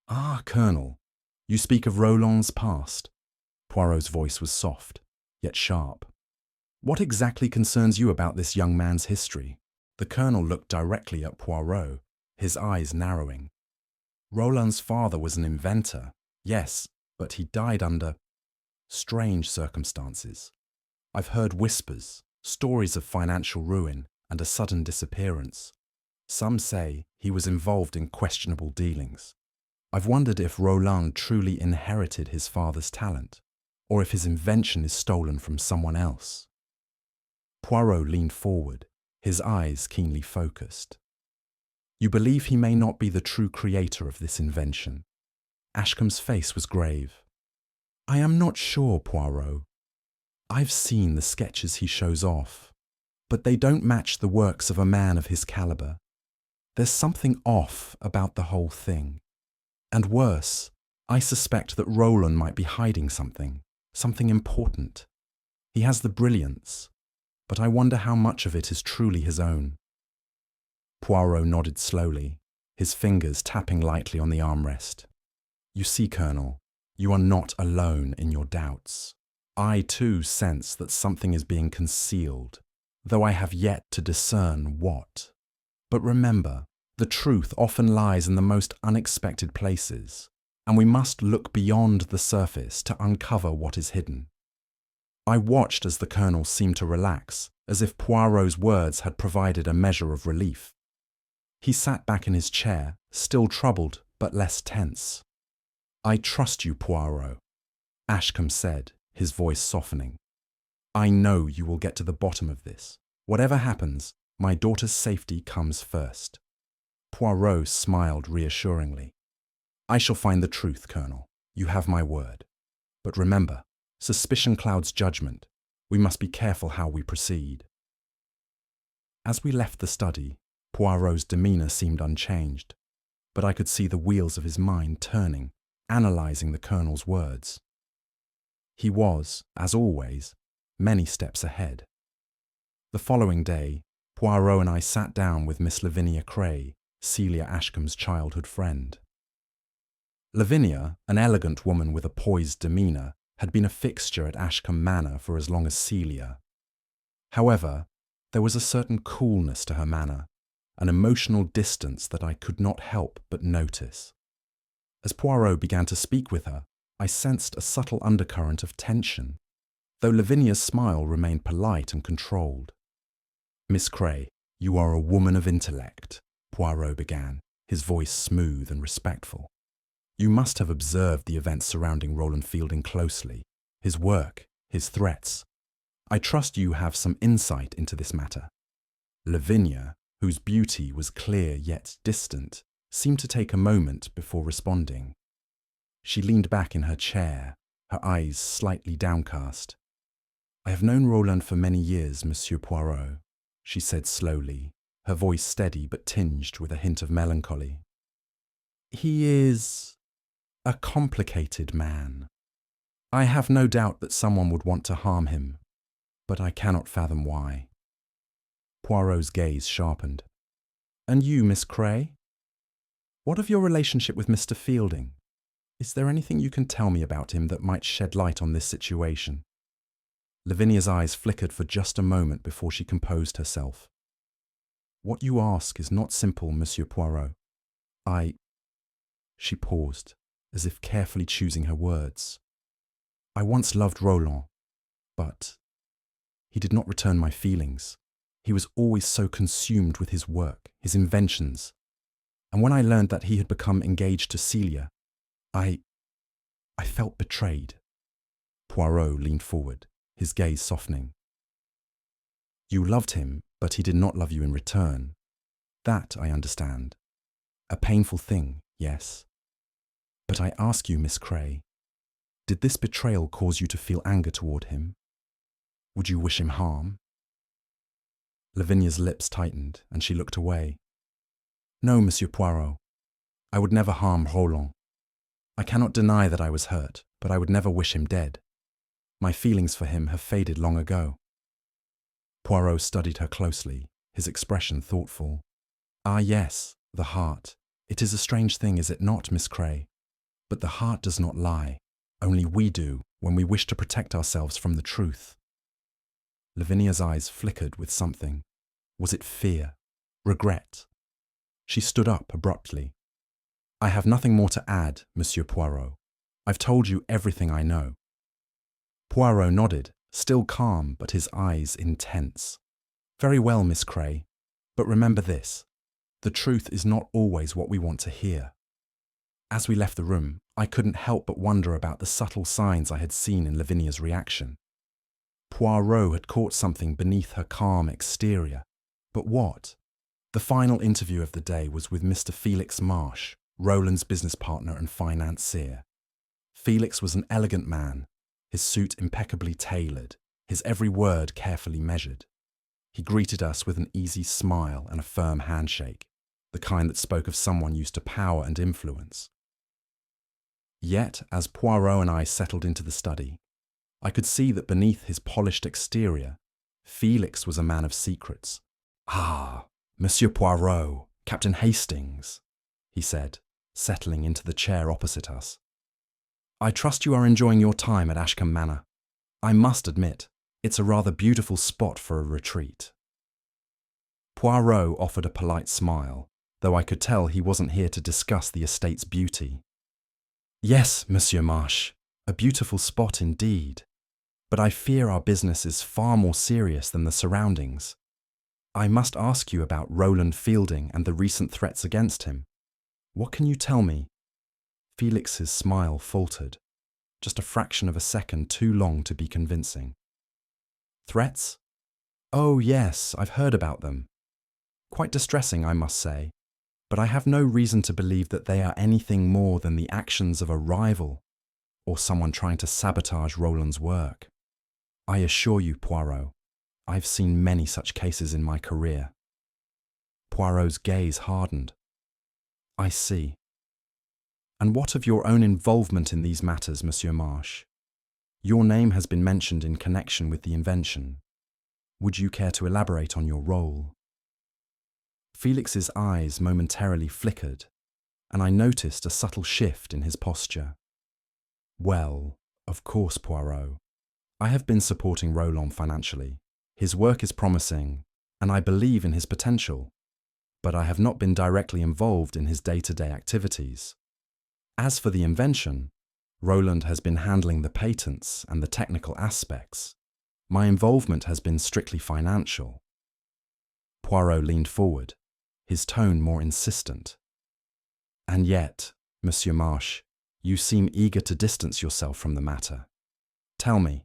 "Ah, Colonel, you speak of Roland's past." Poirot's voice was soft, yet sharp. "What exactly concerns you about this young man's history?" The Colonel looked directly at Poirot, his eyes narrowing. "Roland's father was an inventor, yes, but he died under strange circumstances. I've heard whispers, stories of financial ruin and a sudden disappearance. Some say he was involved in questionable dealings. I've wondered if Roland truly inherited his father's talent, or if his invention is stolen from someone else." Poirot leaned forward, his eyes keenly focused. "You believe he may not be the true creator of this invention?" Ashkam's face was grave. "I am not sure, Poirot. I've seen the sketches he shows off, but they don't match the works of a man of his caliber. There's something off about the whole thing. And worse, I suspect that Roland might be hiding something important, He has the brilliance, but I wonder how much of it is truly his own." Poirot nodded slowly, his fingers tapping lightly on the armrest. "You see, Colonel, you are not alone in your doubts. I too sense that something is being concealed, though I have yet to discern what. But remember, the truth often lies in the most unexpected places, and we must look beyond the surface to uncover what is hidden." I watched as the Colonel seemed to relax, as if Poirot's words had provided a measure of relief. He sat back in his chair, still troubled but less tense. "I trust you, Poirot," Ashkam said, his voice softening. "I know you will get to the bottom of this. Whatever happens, my daughter's safety comes first." Poirot smiled reassuringly. "I shall find the truth, Colonel. You have my word. But remember, suspicion clouds judgment. We must be careful how we proceed." As we left the study, Poirot's demeanour seemed unchanged, but I could see the wheels of his mind turning, analysing the Colonel's words. He was, as always, many steps ahead. The following day, Poirot and I sat down with Miss Lavinia Cray, Celia Ashkam's childhood friend. Lavinia, an elegant woman with a poised demeanour, had been a fixture at Ashkam Manor for as long as Celia. However, there was a certain coolness to her manner, an emotional distance that I could not help but notice. As Poirot began to speak with her, I sensed a subtle undercurrent of tension, though Lavinia's smile remained polite and controlled. "Miss Cray, you are a woman of intellect," Poirot began, his voice smooth and respectful. "You must have observed the events surrounding Roland Fielding closely, his work, his threats. I trust you have some insight into this matter." Lavinia, whose beauty was clear yet distant, seemed to take a moment before responding. She leaned back in her chair, her eyes slightly downcast. "I have known Roland for many years, Monsieur Poirot," she said slowly, her voice steady but tinged with a hint of melancholy. "He is a complicated man. I have no doubt that someone would want to harm him, but I cannot fathom why." Poirot's gaze sharpened. "And you, Miss Cray? What of your relationship with Mr. Fielding? Is there anything you can tell me about him that might shed light on this situation?" Lavinia's eyes flickered for just a moment before she composed herself. "What you ask is not simple, Monsieur Poirot. She paused, as if carefully choosing her words. "I once loved Roland, but he did not return my feelings. He was always so consumed with his work, his inventions. And when I learned that he had become engaged to Celia, I felt betrayed." Poirot leaned forward, his gaze softening. "You loved him, but he did not love you in return. That I understand. A painful thing, yes. But I ask you, Miss Cray, did this betrayal cause you to feel anger toward him? Would you wish him harm?" Lavinia's lips tightened, and she looked away. "No, Monsieur Poirot. I would never harm Roland. I cannot deny that I was hurt, but I would never wish him dead. My feelings for him have faded long ago." Poirot studied her closely, his expression thoughtful. "Ah yes, the heart. It is a strange thing, is it not, Miss Cray? But the heart does not lie. Only we do, when we wish to protect ourselves from the truth." Lavinia's eyes flickered with something. Was it fear? Regret? She stood up abruptly. "I have nothing more to add, Monsieur Poirot. I've told you everything I know." Poirot nodded, still calm but his eyes intense. "Very well, Miss Cray. But remember this. The truth is not always what we want to hear." As we left the room, I couldn't help but wonder about the subtle signs I had seen in Lavinia's reaction. Poirot had caught something beneath her calm exterior. But what? The final interview of the day was with Mr. Felix Marsh, Roland's business partner and financier. Felix was an elegant man, his suit impeccably tailored, his every word carefully measured. He greeted us with an easy smile and a firm handshake, the kind that spoke of someone used to power and influence. Yet, as Poirot and I settled into the study, I could see that beneath his polished exterior, Felix was a man of secrets. "Ah, Monsieur Poirot, Captain Hastings," he said, settling into the chair opposite us. "I trust you are enjoying your time at Ashkam Manor. I must admit, it's a rather beautiful spot for a retreat." Poirot offered a polite smile, though I could tell he wasn't here to discuss the estate's beauty. "Yes, Monsieur Marsh, a beautiful spot indeed. But I fear our business is far more serious than the surroundings. I must ask you about Roland Fielding and the recent threats against him. What can you tell me?" Felix's smile faltered, just a fraction of a second too long to be convincing. "Threats? Oh yes, I've heard about them. Quite distressing, I must say, but I have no reason to believe that they are anything more than the actions of a rival or someone trying to sabotage Roland's work. I assure you, Poirot, I've seen many such cases in my career." Poirot's gaze hardened. "I see. And what of your own involvement in these matters, Monsieur Marsh? Your name has been mentioned in connection with the invention. Would you care to elaborate on your role?" Felix's eyes momentarily flickered, and I noticed a subtle shift in his posture. "Well, of course, Poirot. I have been supporting Roland financially. His work is promising, and I believe in his potential, but I have not been directly involved in his day-to-day activities. As for the invention, Roland has been handling the patents and the technical aspects. My involvement has been strictly financial." Poirot leaned forward, his tone more insistent. "And yet, Monsieur Marsh, you seem eager to distance yourself from the matter. Tell me,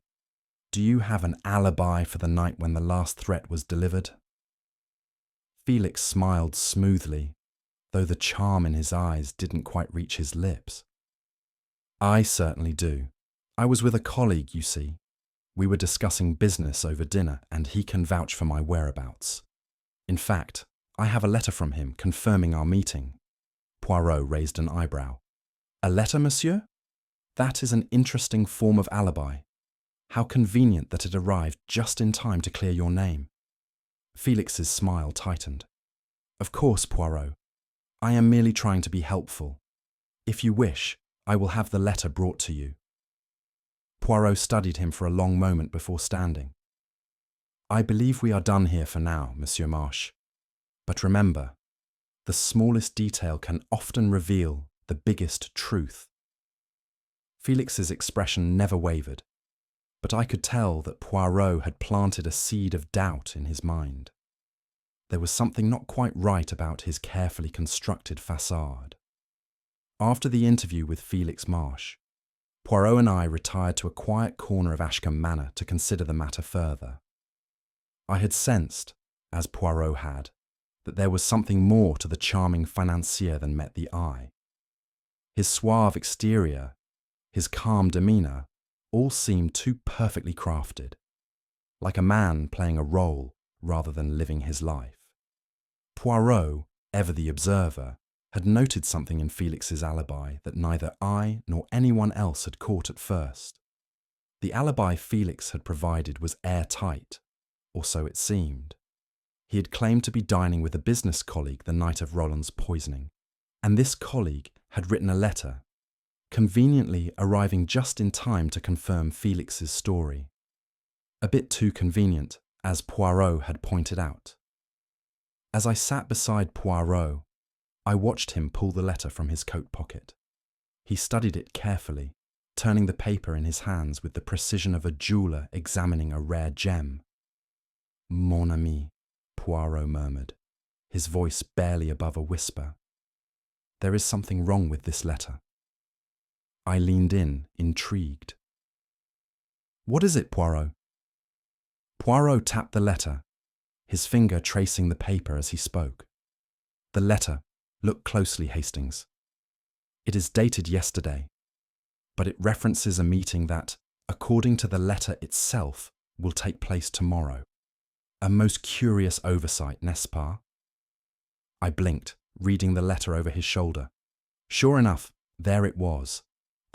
do you have an alibi for the night when the last threat was delivered?" Felix smiled smoothly, though the charm in his eyes didn't quite reach his lips. "I certainly do. I was with a colleague, you see. We were discussing business over dinner, and he can vouch for my whereabouts. In fact, I have a letter from him confirming our meeting." Poirot raised an eyebrow. "A letter, monsieur? That is an interesting form of alibi. How convenient that it arrived just in time to clear your name." Felix's smile tightened. "Of course, Poirot. I am merely trying to be helpful. If you wish, I will have the letter brought to you." Poirot studied him for a long moment before standing. "I believe we are done here for now, Monsieur Marsh. But remember, the smallest detail can often reveal the biggest truth." Felix's expression never wavered, but I could tell that Poirot had planted a seed of doubt in his mind. There was something not quite right about his carefully constructed facade. After the interview with Felix Marsh, Poirot and I retired to a quiet corner of Ashkam Manor to consider the matter further. I had sensed, as Poirot had, that there was something more to the charming financier than met the eye. His suave exterior, his calm demeanour, all seemed too perfectly crafted, like a man playing a role rather than living his life. Poirot, ever the observer, had noted something in Felix's alibi that neither I nor anyone else had caught at first. The alibi Felix had provided was airtight, or so it seemed. He had claimed to be dining with a business colleague the night of Roland's poisoning, and this colleague had written a letter, conveniently arriving just in time to confirm Felix's story. A bit too convenient, as Poirot had pointed out. As I sat beside Poirot, I watched him pull the letter from his coat pocket. He studied it carefully, turning the paper in his hands with the precision of a jeweller examining a rare gem. "Mon ami," Poirot murmured, his voice barely above a whisper. "There is something wrong with this letter." I leaned in, intrigued. "What is it, Poirot?" Poirot tapped the letter, his finger tracing the paper as he spoke. "The letter. Look closely, Hastings. It is dated yesterday, but it references a meeting that, according to the letter itself, will take place tomorrow. A most curious oversight, n'est-ce pas?" I blinked, reading the letter over his shoulder. Sure enough, there it was.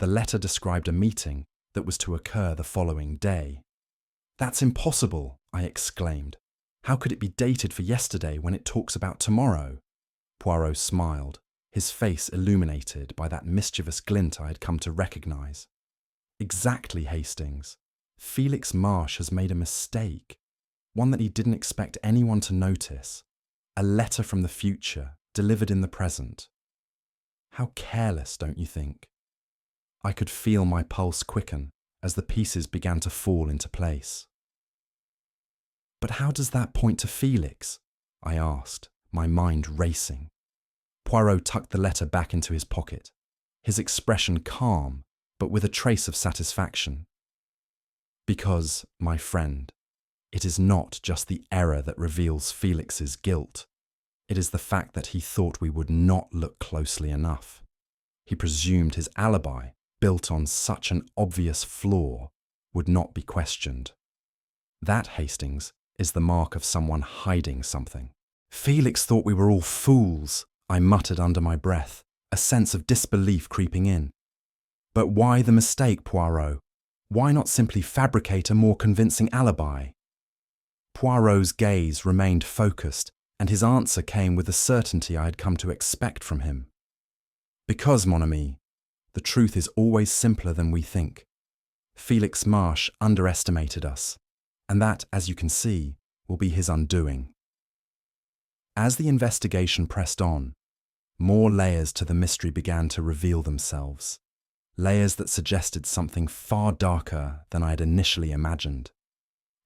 The letter described a meeting that was to occur the following day. "That's impossible," I exclaimed. "How could it be dated for yesterday when it talks about tomorrow?" Poirot smiled, his face illuminated by that mischievous glint I had come to recognize. "Exactly, Hastings. Felix Marsh has made a mistake, one that he didn't expect anyone to notice. A letter from the future, delivered in the present. How careless, don't you think?" I could feel my pulse quicken as the pieces began to fall into place. "But how does that point to Felix?" I asked, my mind racing. Poirot tucked the letter back into his pocket, his expression calm, but with a trace of satisfaction. "Because, my friend, it is not just the error that reveals Felix's guilt. It is the fact that he thought we would not look closely enough. He presumed his alibi, built on such an obvious flaw, would not be questioned. That, Hastings, is the mark of someone hiding something." "Felix thought we were all fools," I muttered under my breath, a sense of disbelief creeping in. "But why the mistake, Poirot? Why not simply fabricate a more convincing alibi?" Poirot's gaze remained focused, and his answer came with the certainty I had come to expect from him. "Because, mon ami, the truth is always simpler than we think. Felix Marsh underestimated us, and that, as you can see, will be his undoing." As the investigation pressed on, more layers to the mystery began to reveal themselves, layers that suggested something far darker than I had initially imagined.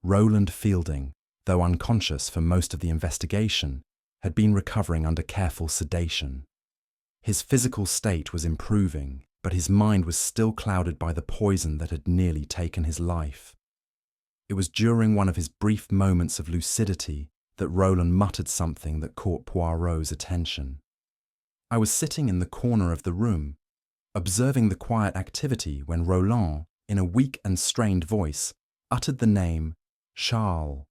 Roland Fielding, though unconscious for most of the investigation, had been recovering under careful sedation. His physical state was improving, but his mind was still clouded by the poison that had nearly taken his life. It was during one of his brief moments of lucidity that Roland muttered something that caught Poirot's attention. I was sitting in the corner of the room, observing the quiet activity when Roland, in a weak and strained voice, uttered the name Charles.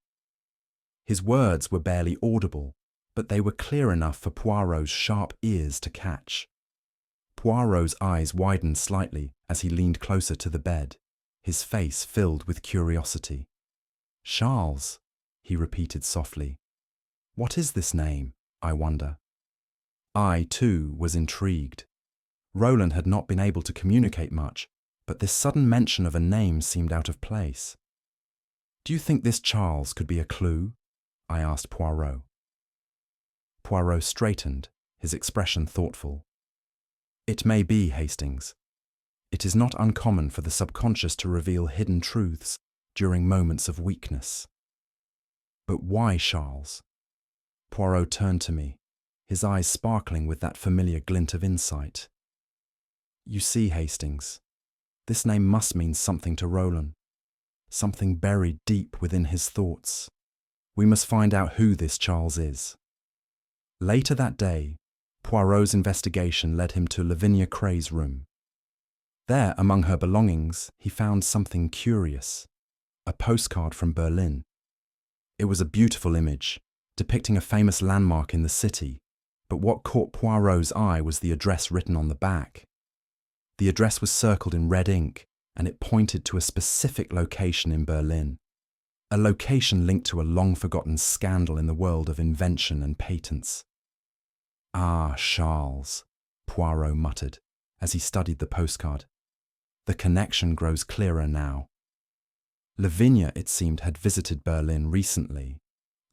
His words were barely audible, but they were clear enough for Poirot's sharp ears to catch. Poirot's eyes widened slightly as he leaned closer to the bed, his face filled with curiosity. "Charles," he repeated softly. "What is this name, I wonder?" I, too, was intrigued. Roland had not been able to communicate much, but this sudden mention of a name seemed out of place. "Do you think this Charles could be a clue?" I asked Poirot. Poirot straightened, his expression thoughtful. "It may be, Hastings. It is not uncommon for the subconscious to reveal hidden truths during moments of weakness." "But why Charles?" Poirot turned to me, his eyes sparkling with that familiar glint of insight. "You see, Hastings, this name must mean something to Roland, something buried deep within his thoughts. We must find out who this Charles is." Later that day, Poirot's investigation led him to Lavinia Cray's room. There, among her belongings, he found something curious, a postcard from Berlin. It was a beautiful image, depicting a famous landmark in the city, but what caught Poirot's eye was the address written on the back. The address was circled in red ink, and it pointed to a specific location in Berlin, a location linked to a long-forgotten scandal in the world of invention and patents. "Ah, Charles," Poirot muttered as he studied the postcard. "The connection grows clearer now." Lavinia, it seemed, had visited Berlin recently,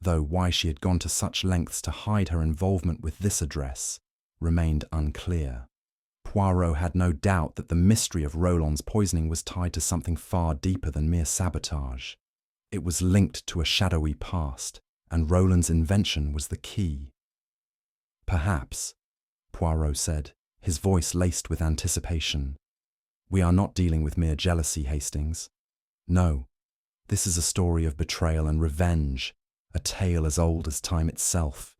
though why she had gone to such lengths to hide her involvement with this address remained unclear. Poirot had no doubt that the mystery of Roland's poisoning was tied to something far deeper than mere sabotage. It was linked to a shadowy past, and Roland's invention was the key. "Perhaps," Poirot said, his voice laced with anticipation, "we are not dealing with mere jealousy, Hastings. No, this is a story of betrayal and revenge, a tale as old as time itself."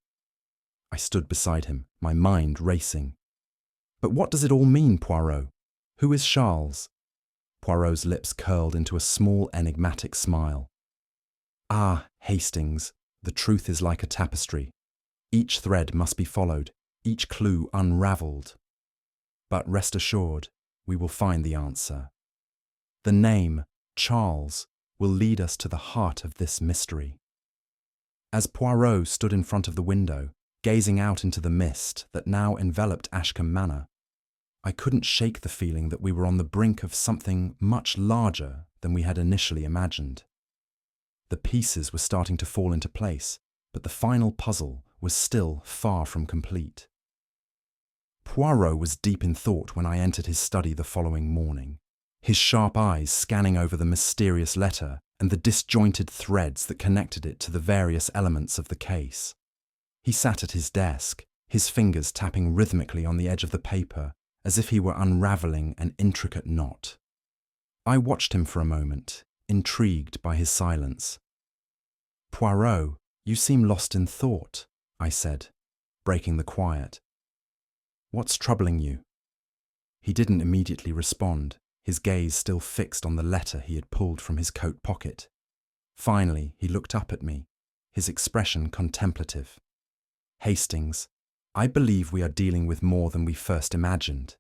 I stood beside him, my mind racing. "But what does it all mean, Poirot? Who is Charles?" Poirot's lips curled into a small, enigmatic smile. "Ah, Hastings, the truth is like a tapestry. Each thread must be followed, each clue unravelled. But rest assured, we will find the answer. The name, Charles, will lead us to the heart of this mystery. As Poirot stood in front of the window, gazing out into the mist that now enveloped Ashkam Manor, I couldn't shake the feeling that we were on the brink of something much larger than we had initially imagined. The pieces were starting to fall into place, but the final puzzle was still far from complete. Poirot was deep in thought when I entered his study the following morning, his sharp eyes scanning over the mysterious letter and the disjointed threads that connected it to the various elements of the case. He sat at his desk, his fingers tapping rhythmically on the edge of the paper, as if he were unraveling an intricate knot. I watched him for a moment, intrigued by his silence. "Poirot, you seem lost in thought," I said, breaking the quiet. "What's troubling you?" He didn't immediately respond, his gaze still fixed on the letter he had pulled from his coat pocket. Finally, he looked up at me, his expression contemplative. "Hastings, I believe we are dealing with more than we first imagined.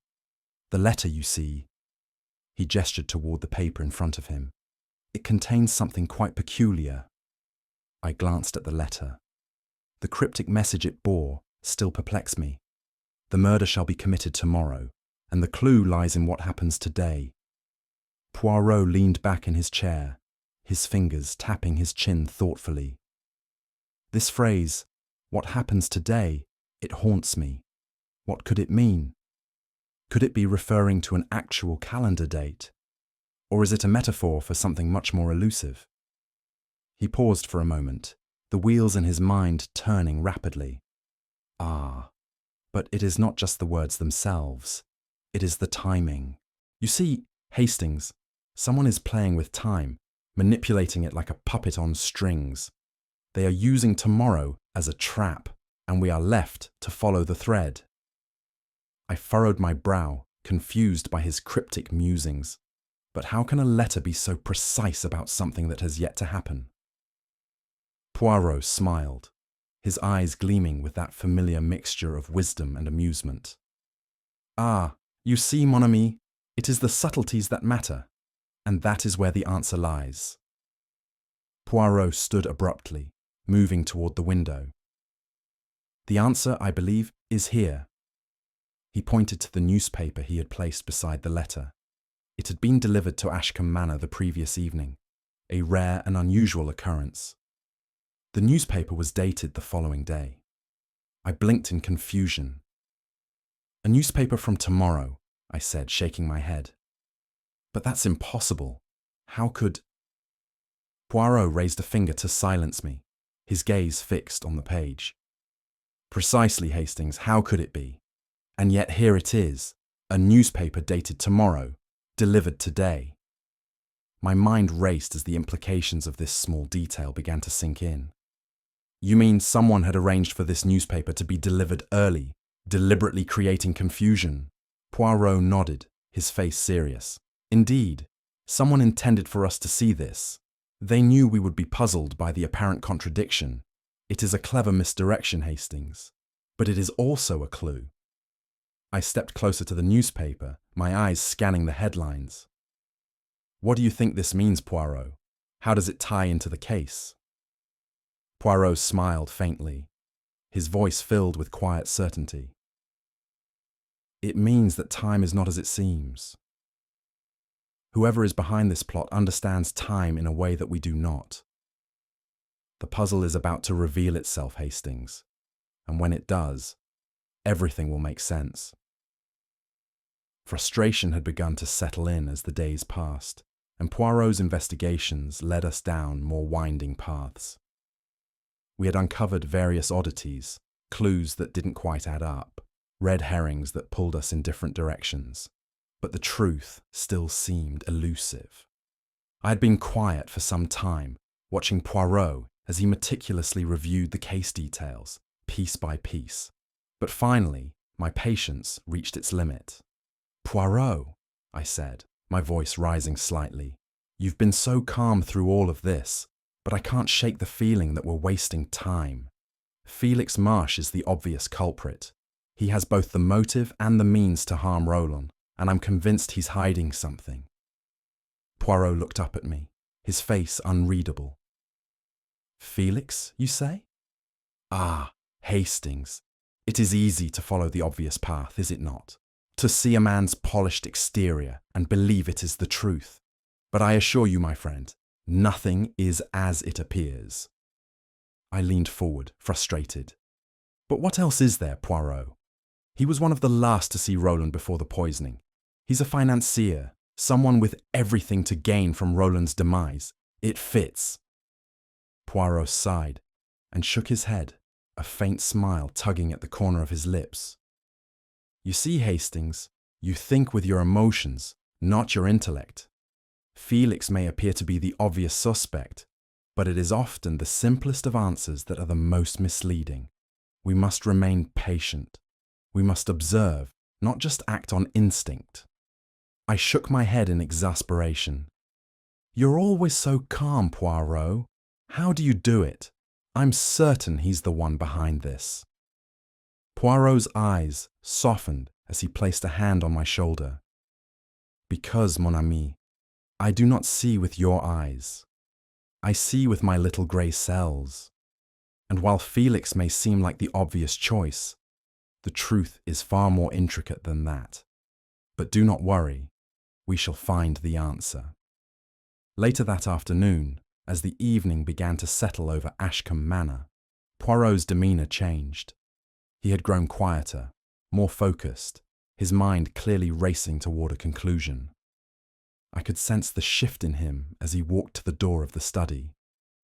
The letter, you see," he gestured toward the paper in front of him, "it contains something quite peculiar." I glanced at the letter. The cryptic message it bore still perplexed me. The murder shall be committed tomorrow, and the clue lies in what happens today. Poirot leaned back in his chair, his fingers tapping his chin thoughtfully. This phrase, "what happens today," it haunts me. What could it mean? Could it be referring to an actual calendar date? Or is it a metaphor for something much more elusive? He paused for a moment, the wheels in his mind turning rapidly. Ah, but it is not just the words themselves. It is the timing. You see, Hastings, someone is playing with time, manipulating it like a puppet on strings. They are using tomorrow as a trap, and we are left to follow the thread. I furrowed my brow, confused by his cryptic musings. But how can a letter be so precise about something that has yet to happen? Poirot smiled, his eyes gleaming with that familiar mixture of wisdom and amusement. "Ah, you see, mon ami, it is the subtleties that matter, and that is where the answer lies." Poirot stood abruptly, moving toward the window. "The answer, I believe, is here." He pointed to the newspaper he had placed beside the letter. It had been delivered to Ashkam Manor the previous evening, a rare and unusual occurrence. The newspaper was dated the following day. I blinked in confusion. "A newspaper from tomorrow," I said, shaking my head. "But that's impossible. How could—" Poirot raised a finger to silence me, his gaze fixed on the page. "Precisely, Hastings, how could it be? And yet here it is, a newspaper dated tomorrow, delivered today." My mind raced as the implications of this small detail began to sink in. "You mean someone had arranged for this newspaper to be delivered early, deliberately creating confusion?" Poirot nodded, his face serious. "Indeed, someone intended for us to see this. They knew we would be puzzled by the apparent contradiction. It is a clever misdirection, Hastings, but it is also a clue." I stepped closer to the newspaper, my eyes scanning the headlines. "What do you think this means, Poirot? How does it tie into the case?" Poirot smiled faintly, his voice filled with quiet certainty. "It means that time is not as it seems. Whoever is behind this plot understands time in a way that we do not. The puzzle is about to reveal itself, Hastings, and when it does, everything will make sense." Frustration had begun to settle in as the days passed, and Poirot's investigations led us down more winding paths. We had uncovered various oddities, clues that didn't quite add up, red herrings that pulled us in different directions, but the truth still seemed elusive. I had been quiet for some time, watching Poirot as he meticulously reviewed the case details, piece by piece. But finally, my patience reached its limit. "Poirot," I said, my voice rising slightly, "you've been so calm through all of this, but I can't shake the feeling that we're wasting time. Felix Marsh is the obvious culprit. He has both the motive and the means to harm Roland, and I'm convinced he's hiding something." Poirot looked up at me, his face unreadable. Felix, you say? Ah, Hastings. It is easy to follow the obvious path, is it not? To see a man's polished exterior and believe it is the truth. But I assure you, my friend, nothing is as it appears. I leaned forward, frustrated. But what else is there, Poirot? He was one of the last to see Roland before the poisoning. He's a financier, someone with everything to gain from Roland's demise. It fits. Poirot sighed and shook his head, a faint smile tugging at the corner of his lips. You see, Hastings, you think with your emotions, not your intellect. Felix may appear to be the obvious suspect, but it is often the simplest of answers that are the most misleading. We must remain patient. We must observe, not just act on instinct. I shook my head in exasperation. You're always so calm, Poirot. How do you do it? I'm certain he's the one behind this. Poirot's eyes softened as he placed a hand on my shoulder. Because, mon ami, I do not see with your eyes. I see with my little grey cells. And while Felix may seem like the obvious choice, the truth is far more intricate than that. But do not worry, we shall find the answer. Later that afternoon, as the evening began to settle over Ashkam Manor, Poirot's demeanour changed. He had grown quieter, more focused, his mind clearly racing toward a conclusion. I could sense the shift in him as he walked to the door of the study,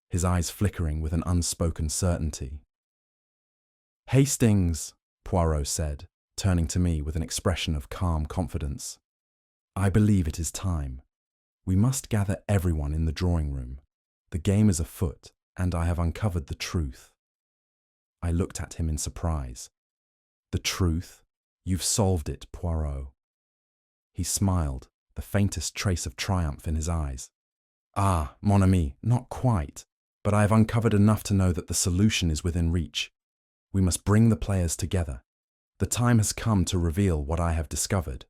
his eyes flickering with an unspoken certainty. Hastings, Poirot said, turning to me with an expression of calm confidence. I believe it is time. We must gather everyone in the drawing room. The game is afoot, and I have uncovered the truth. I looked at him in surprise. The truth? You've solved it, Poirot. He smiled, the faintest trace of triumph in his eyes. Ah, mon ami, not quite, but I have uncovered enough to know that the solution is within reach. We must bring the players together. The time has come to reveal what I have discovered.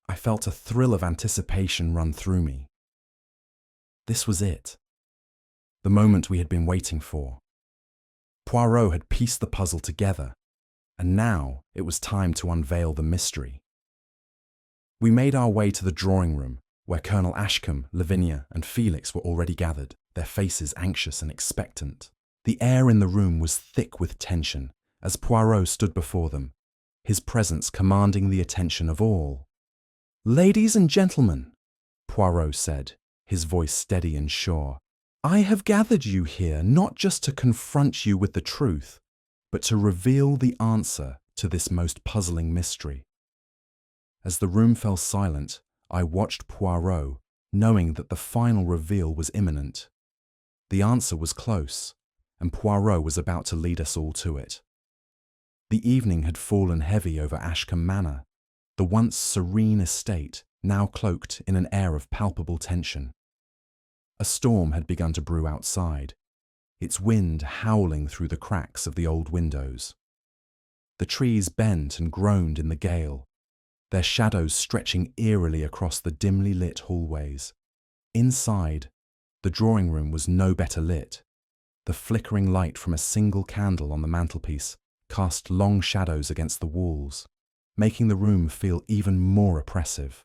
I felt a thrill of anticipation run through me. This was it. The moment we had been waiting for. Poirot had pieced the puzzle together, and now it was time to unveil the mystery. We made our way to the drawing room, where Colonel Ashkam, Lavinia, and Felix were already gathered, their faces anxious and expectant. The air in the room was thick with tension as Poirot stood before them, his presence commanding the attention of all. "Ladies and gentlemen," Poirot said, his voice steady and sure, "I have gathered you here not just to confront you with the truth, but to reveal the answer to this most puzzling mystery." As the room fell silent, I watched Poirot, knowing that the final reveal was imminent. The answer was close, and Poirot was about to lead us all to it. The evening had fallen heavy over Ashkam Manor, the once serene estate now cloaked in an air of palpable tension. A storm had begun to brew outside, its wind howling through the cracks of the old windows. The trees bent and groaned in the gale, their shadows stretching eerily across the dimly lit hallways. Inside, the drawing room was no better lit. The flickering light from a single candle on the mantelpiece cast long shadows against the walls, making the room feel even more oppressive.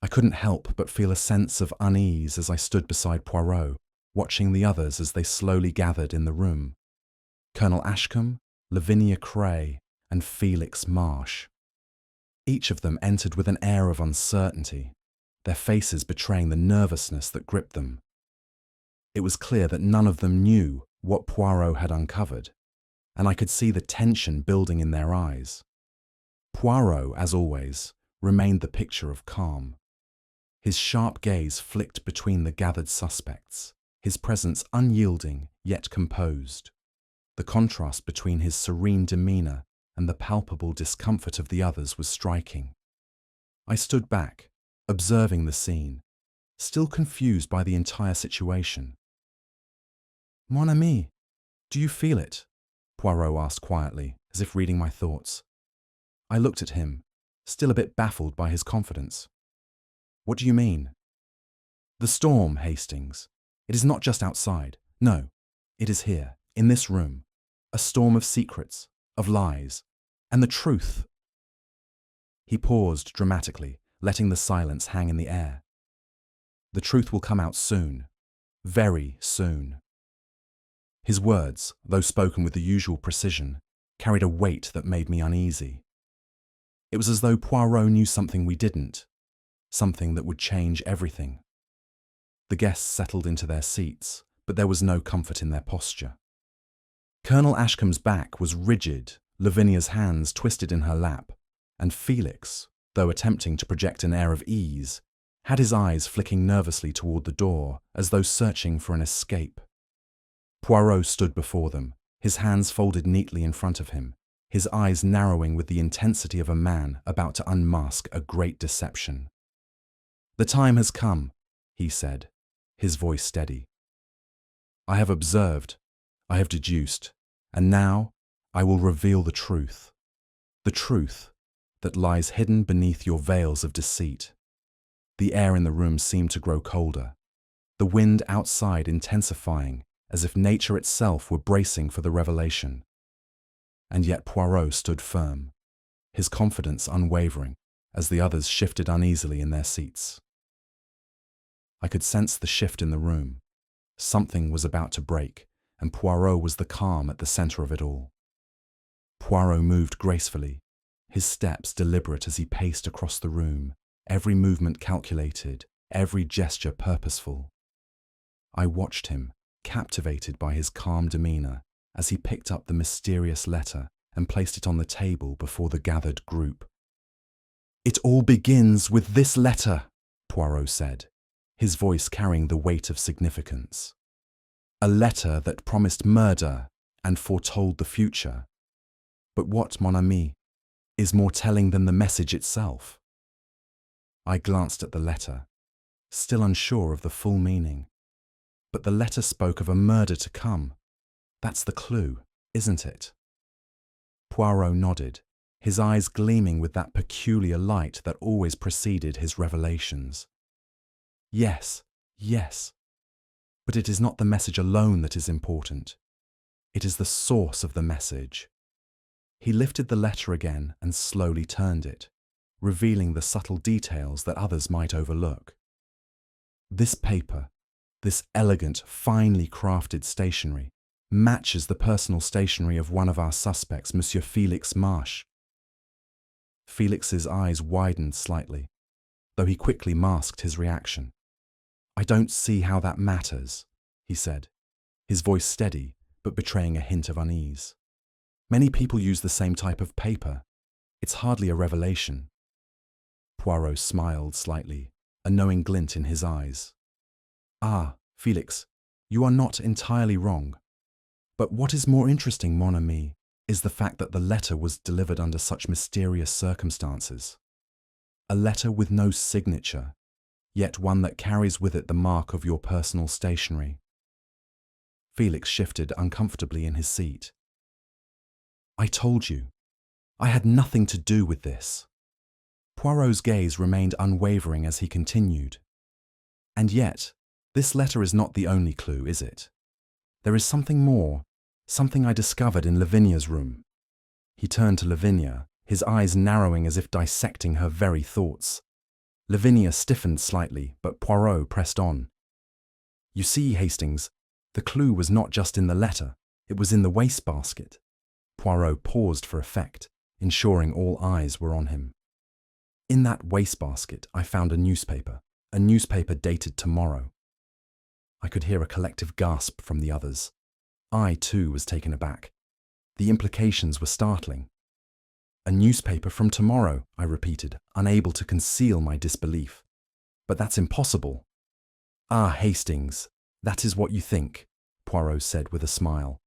I couldn't help but feel a sense of unease as I stood beside Poirot, watching the others as they slowly gathered in the room. Colonel Ashkam, Lavinia Cray, and Felix Marsh. Each of them entered with an air of uncertainty, their faces betraying the nervousness that gripped them. It was clear that none of them knew what Poirot had uncovered, and I could see the tension building in their eyes. Poirot, as always, remained the picture of calm. His sharp gaze flicked between the gathered suspects, his presence unyielding yet composed. The contrast between his serene demeanour and the palpable discomfort of the others was striking. I stood back, observing the scene, still confused by the entire situation. "Mon ami, do you feel it?" Poirot asked quietly, as if reading my thoughts. I looked at him, still a bit baffled by his confidence. "What do you mean?" The storm, Hastings. It is not just outside. No, it is here, in this room. A storm of secrets, of lies, and the truth. He paused dramatically, letting the silence hang in the air. The truth will come out soon. Very soon. His words, though spoken with the usual precision, carried a weight that made me uneasy. It was as though Poirot knew something we didn't, something that would change everything. The guests settled into their seats, but there was no comfort in their posture. Colonel Ashkam's back was rigid, Lavinia's hands twisted in her lap, and Felix, though attempting to project an air of ease, had his eyes flicking nervously toward the door, as though searching for an escape. Poirot stood before them, his hands folded neatly in front of him, his eyes narrowing with the intensity of a man about to unmask a great deception. "The time has come," he said, his voice steady. "I have observed, I have deduced, and now I will reveal the truth that lies hidden beneath your veils of deceit." The air in the room seemed to grow colder, the wind outside intensifying, as if nature itself were bracing for the revelation. And yet Poirot stood firm, his confidence unwavering, as the others shifted uneasily in their seats. I could sense the shift in the room. Something was about to break, and Poirot was the calm at the centre of it all. Poirot moved gracefully, his steps deliberate as he paced across the room, every movement calculated, every gesture purposeful. I watched him, captivated by his calm demeanour, as he picked up the mysterious letter and placed it on the table before the gathered group. "It all begins with this letter," Poirot said, his voice carrying the weight of significance. "A letter that promised murder and foretold the future. But what, mon ami, is more telling than the message itself?" I glanced at the letter, still unsure of the full meaning. But the letter spoke of a murder to come. That's the clue, isn't it? Poirot nodded, his eyes gleaming with that peculiar light that always preceded his revelations. Yes, yes. But it is not the message alone that is important. It is the source of the message. He lifted the letter again and slowly turned it, revealing the subtle details that others might overlook. This paper, this elegant, finely crafted stationery, matches the personal stationery of one of our suspects, Monsieur Felix Marche. Felix's eyes widened slightly, though he quickly masked his reaction. "I don't see how that matters," he said, his voice steady but betraying a hint of unease. "Many people use the same type of paper. It's hardly a revelation." Poirot smiled slightly, a knowing glint in his eyes. "Ah, Felix, you are not entirely wrong. But what is more interesting, mon ami, is the fact that the letter was delivered under such mysterious circumstances. A letter with no signature, yet one that carries with it the mark of your personal stationery." Felix shifted uncomfortably in his seat. "I told you, I had nothing to do with this." Poirot's gaze remained unwavering as he continued. "And yet, this letter is not the only clue, is it? There is something more, something I discovered in Lavinia's room." He turned to Lavinia, his eyes narrowing as if dissecting her very thoughts. Lavinia stiffened slightly, but Poirot pressed on. "You see, Hastings, the clue was not just in the letter, it was in the wastebasket." Poirot paused for effect, ensuring all eyes were on him. "In that wastebasket, I found a newspaper dated tomorrow." I could hear a collective gasp from the others. I, too, was taken aback. The implications were startling. "A newspaper from tomorrow," I repeated, unable to conceal my disbelief. "But that's impossible." "Ah, Hastings, that is what you think," Poirot said with a smile.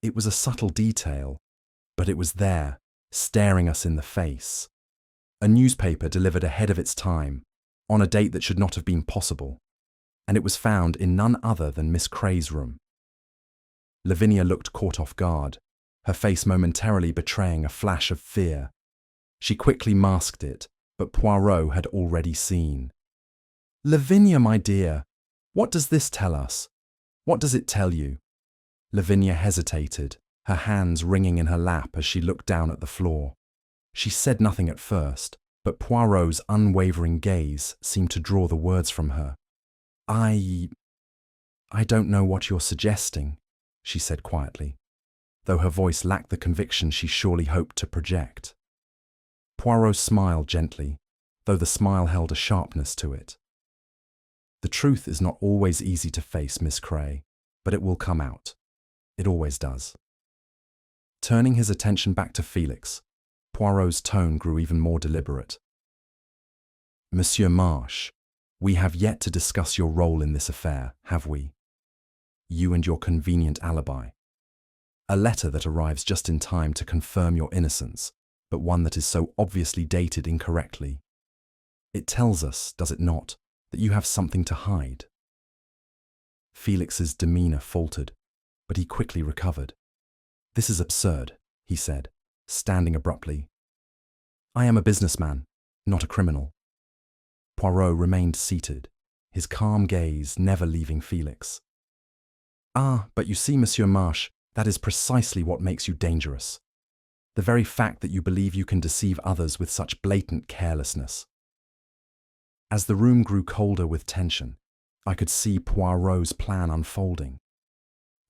"It was a subtle detail, but it was there, staring us in the face. A newspaper delivered ahead of its time, on a date that should not have been possible, and it was found in none other than Miss Cray's room." Lavinia looked caught off guard, her face momentarily betraying a flash of fear. She quickly masked it, but Poirot had already seen. Lavinia, my dear, what does this tell us? What does it tell you? Lavinia hesitated, her hands wringing in her lap as she looked down at the floor. She said nothing at first, but Poirot's unwavering gaze seemed to draw the words from her. I don't know what you're suggesting, she said quietly, though her voice lacked the conviction she surely hoped to project. Poirot smiled gently, though the smile held a sharpness to it. The truth is not always easy to face, Miss Cray, but it will come out. It always does. Turning his attention back to Felix, Poirot's tone grew even more deliberate. Monsieur Marsh, we have yet to discuss your role in this affair, have we? You and your convenient alibi. A letter that arrives just in time to confirm your innocence, but one that is so obviously dated incorrectly. It tells us, does it not, that you have something to hide. Felix's demeanor faltered, but he quickly recovered. This is absurd, he said, standing abruptly. I am a businessman, not a criminal. Poirot remained seated, his calm gaze never leaving Felix. Ah, but you see, Monsieur Marsh, that is precisely what makes you dangerous. The very fact that you believe you can deceive others with such blatant carelessness. As the room grew colder with tension, I could see Poirot's plan unfolding,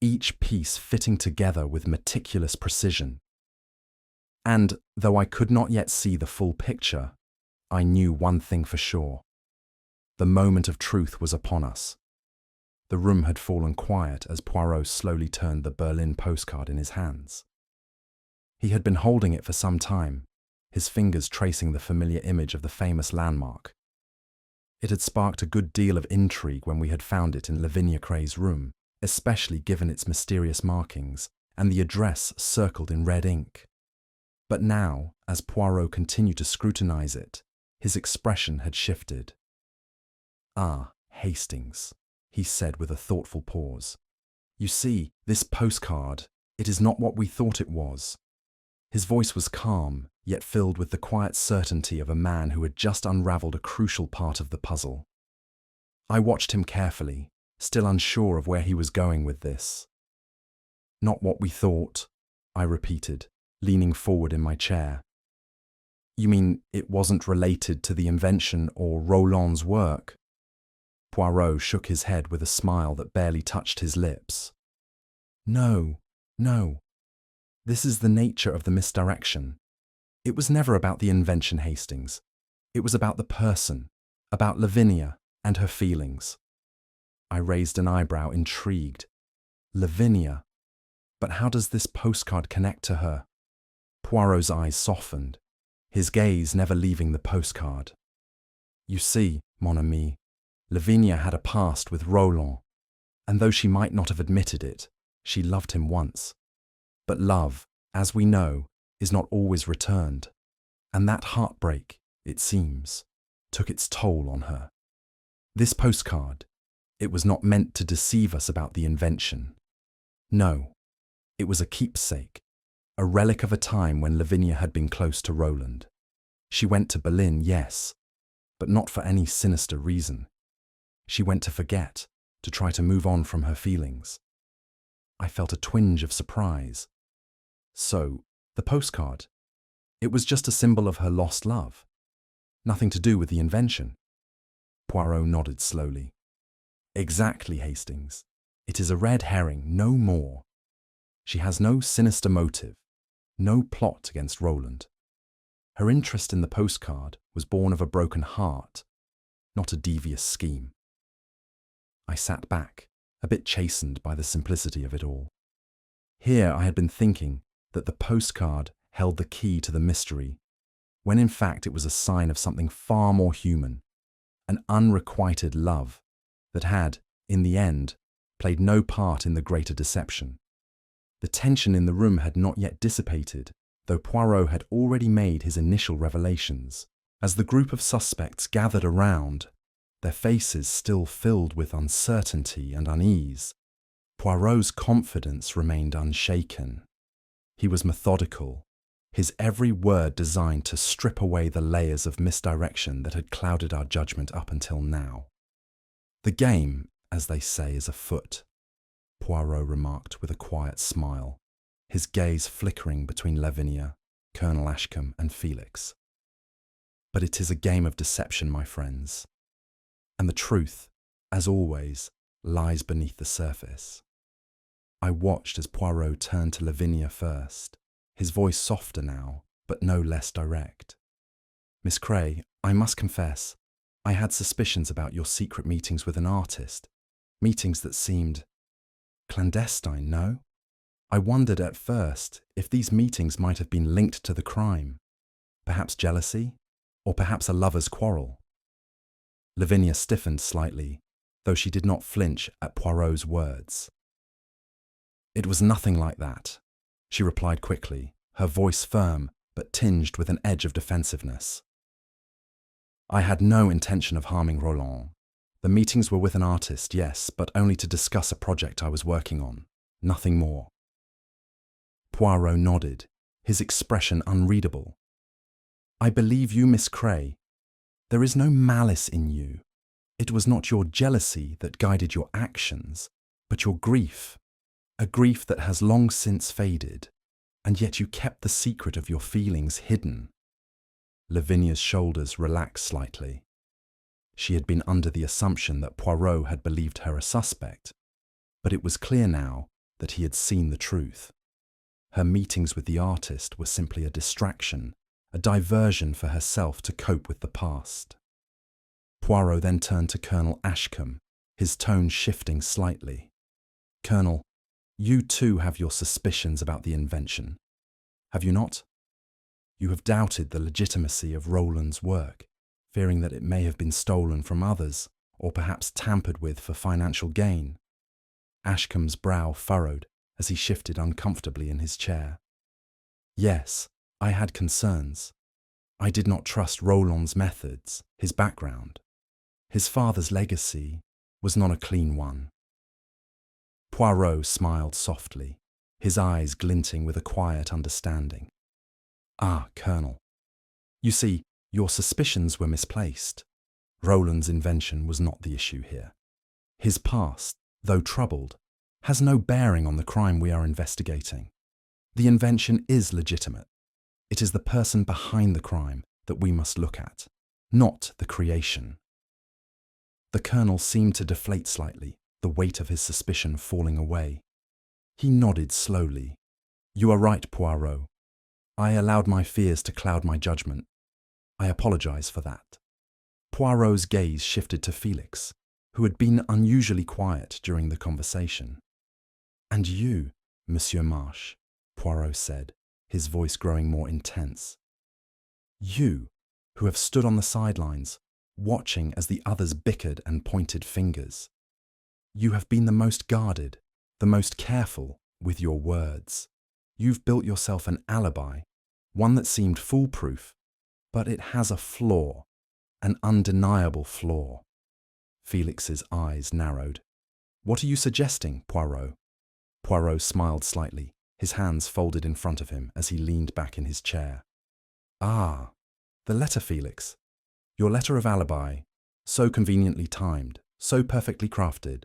each piece fitting together with meticulous precision. And, though I could not yet see the full picture, I knew one thing for sure. The moment of truth was upon us. The room had fallen quiet as Poirot slowly turned the Berlin postcard in his hands. He had been holding it for some time, his fingers tracing the familiar image of the famous landmark. It had sparked a good deal of intrigue when we had found it in Lavinia Cray's room, especially given its mysterious markings and the address circled in red ink. But now, as Poirot continued to scrutinize it, his expression had shifted. Ah, Hastings, he said with a thoughtful pause. You see, this postcard, it is not what we thought it was. His voice was calm, yet filled with the quiet certainty of a man who had just unraveled a crucial part of the puzzle. I watched him carefully, still unsure of where he was going with this. Not what we thought, I repeated, leaning forward in my chair. You mean it wasn't related to the invention or Roland's work? Poirot shook his head with a smile that barely touched his lips. No. This is the nature of the misdirection. It was never about the invention, Hastings. It was about the person, about Lavinia and her feelings. I raised an eyebrow, intrigued. Lavinia? But how does this postcard connect to her? Poirot's eyes softened, his gaze never leaving the postcard. You see, mon ami, Lavinia had a past with Roland, and though she might not have admitted it, she loved him once. But love, as we know, is not always returned, and that heartbreak, it seems, took its toll on her. This postcard, it was not meant to deceive us about the invention. No, it was a keepsake, a relic of a time when Lavinia had been close to Roland. She went to Berlin, yes, but not for any sinister reason. She went to forget, to try to move on from her feelings. I felt a twinge of surprise. So, the postcard, it was just a symbol of her lost love. Nothing to do with the invention. Poirot nodded slowly. Exactly, Hastings. It is a red herring, no more. She has no sinister motive, no plot against Roland. Her interest in the postcard was born of a broken heart, not a devious scheme. I sat back, a bit chastened by the simplicity of it all. Here I had been thinking that the postcard held the key to the mystery, when in fact it was a sign of something far more human, an unrequited love that had, in the end, played no part in the greater deception. The tension in the room had not yet dissipated, though Poirot had already made his initial revelations. As the group of suspects gathered around, their faces still filled with uncertainty and unease, Poirot's confidence remained unshaken. He was methodical, his every word designed to strip away the layers of misdirection that had clouded our judgment up until now. The game, as they say, is afoot, Poirot remarked with a quiet smile, his gaze flickering between Lavinia, Colonel Ashkam, and Felix. But it is a game of deception, my friends, and the truth, as always, lies beneath the surface. I watched as Poirot turned to Lavinia first, his voice softer now, but no less direct. Miss Cray, I must confess, I had suspicions about your secret meetings with an artist, meetings that seemed clandestine, no? I wondered at first if these meetings might have been linked to the crime, perhaps jealousy, or perhaps a lover's quarrel. Lavinia stiffened slightly, though she did not flinch at Poirot's words. It was nothing like that, she replied quickly, her voice firm but tinged with an edge of defensiveness. I had no intention of harming Roland. The meetings were with an artist, yes, but only to discuss a project I was working on, nothing more. Poirot nodded, his expression unreadable. I believe you, Miss Cray. There is no malice in you. It was not your jealousy that guided your actions, but your grief, a grief that has long since faded, and yet you kept the secret of your feelings hidden. Lavinia's shoulders relaxed slightly. She had been under the assumption that Poirot had believed her a suspect, but it was clear now that he had seen the truth. Her meetings with the artist were simply a distraction, a diversion for herself to cope with the past. Poirot then turned to Colonel Ashkam, his tone shifting slightly. Colonel, you too have your suspicions about the invention, have you not? You have doubted the legitimacy of Roland's work, fearing that it may have been stolen from others, or perhaps tampered with for financial gain. Ashkam's brow furrowed as he shifted uncomfortably in his chair. Yes, I had concerns. I did not trust Roland's methods, his background. His father's legacy was not a clean one. Poirot smiled softly, his eyes glinting with a quiet understanding. Ah, Colonel. You see, your suspicions were misplaced. Roland's invention was not the issue here. His past, though troubled, has no bearing on the crime we are investigating. The invention is legitimate. It is the person behind the crime that we must look at, not the creation. The Colonel seemed to deflate slightly, the weight of his suspicion falling away. He nodded slowly. You are right, Poirot. I allowed my fears to cloud my judgment. I apologize for that. Poirot's gaze shifted to Felix, who had been unusually quiet during the conversation. And you, Monsieur Marche, Poirot said, his voice growing more intense. You, who have stood on the sidelines, watching as the others bickered and pointed fingers. You have been the most guarded, the most careful with your words. You've built yourself an alibi, one that seemed foolproof, but it has a flaw, an undeniable flaw. Felix's eyes narrowed. What are you suggesting, Poirot? Poirot smiled slightly, his hands folded in front of him as he leaned back in his chair. Ah, the letter, Felix. Your letter of alibi, so conveniently timed, so perfectly crafted.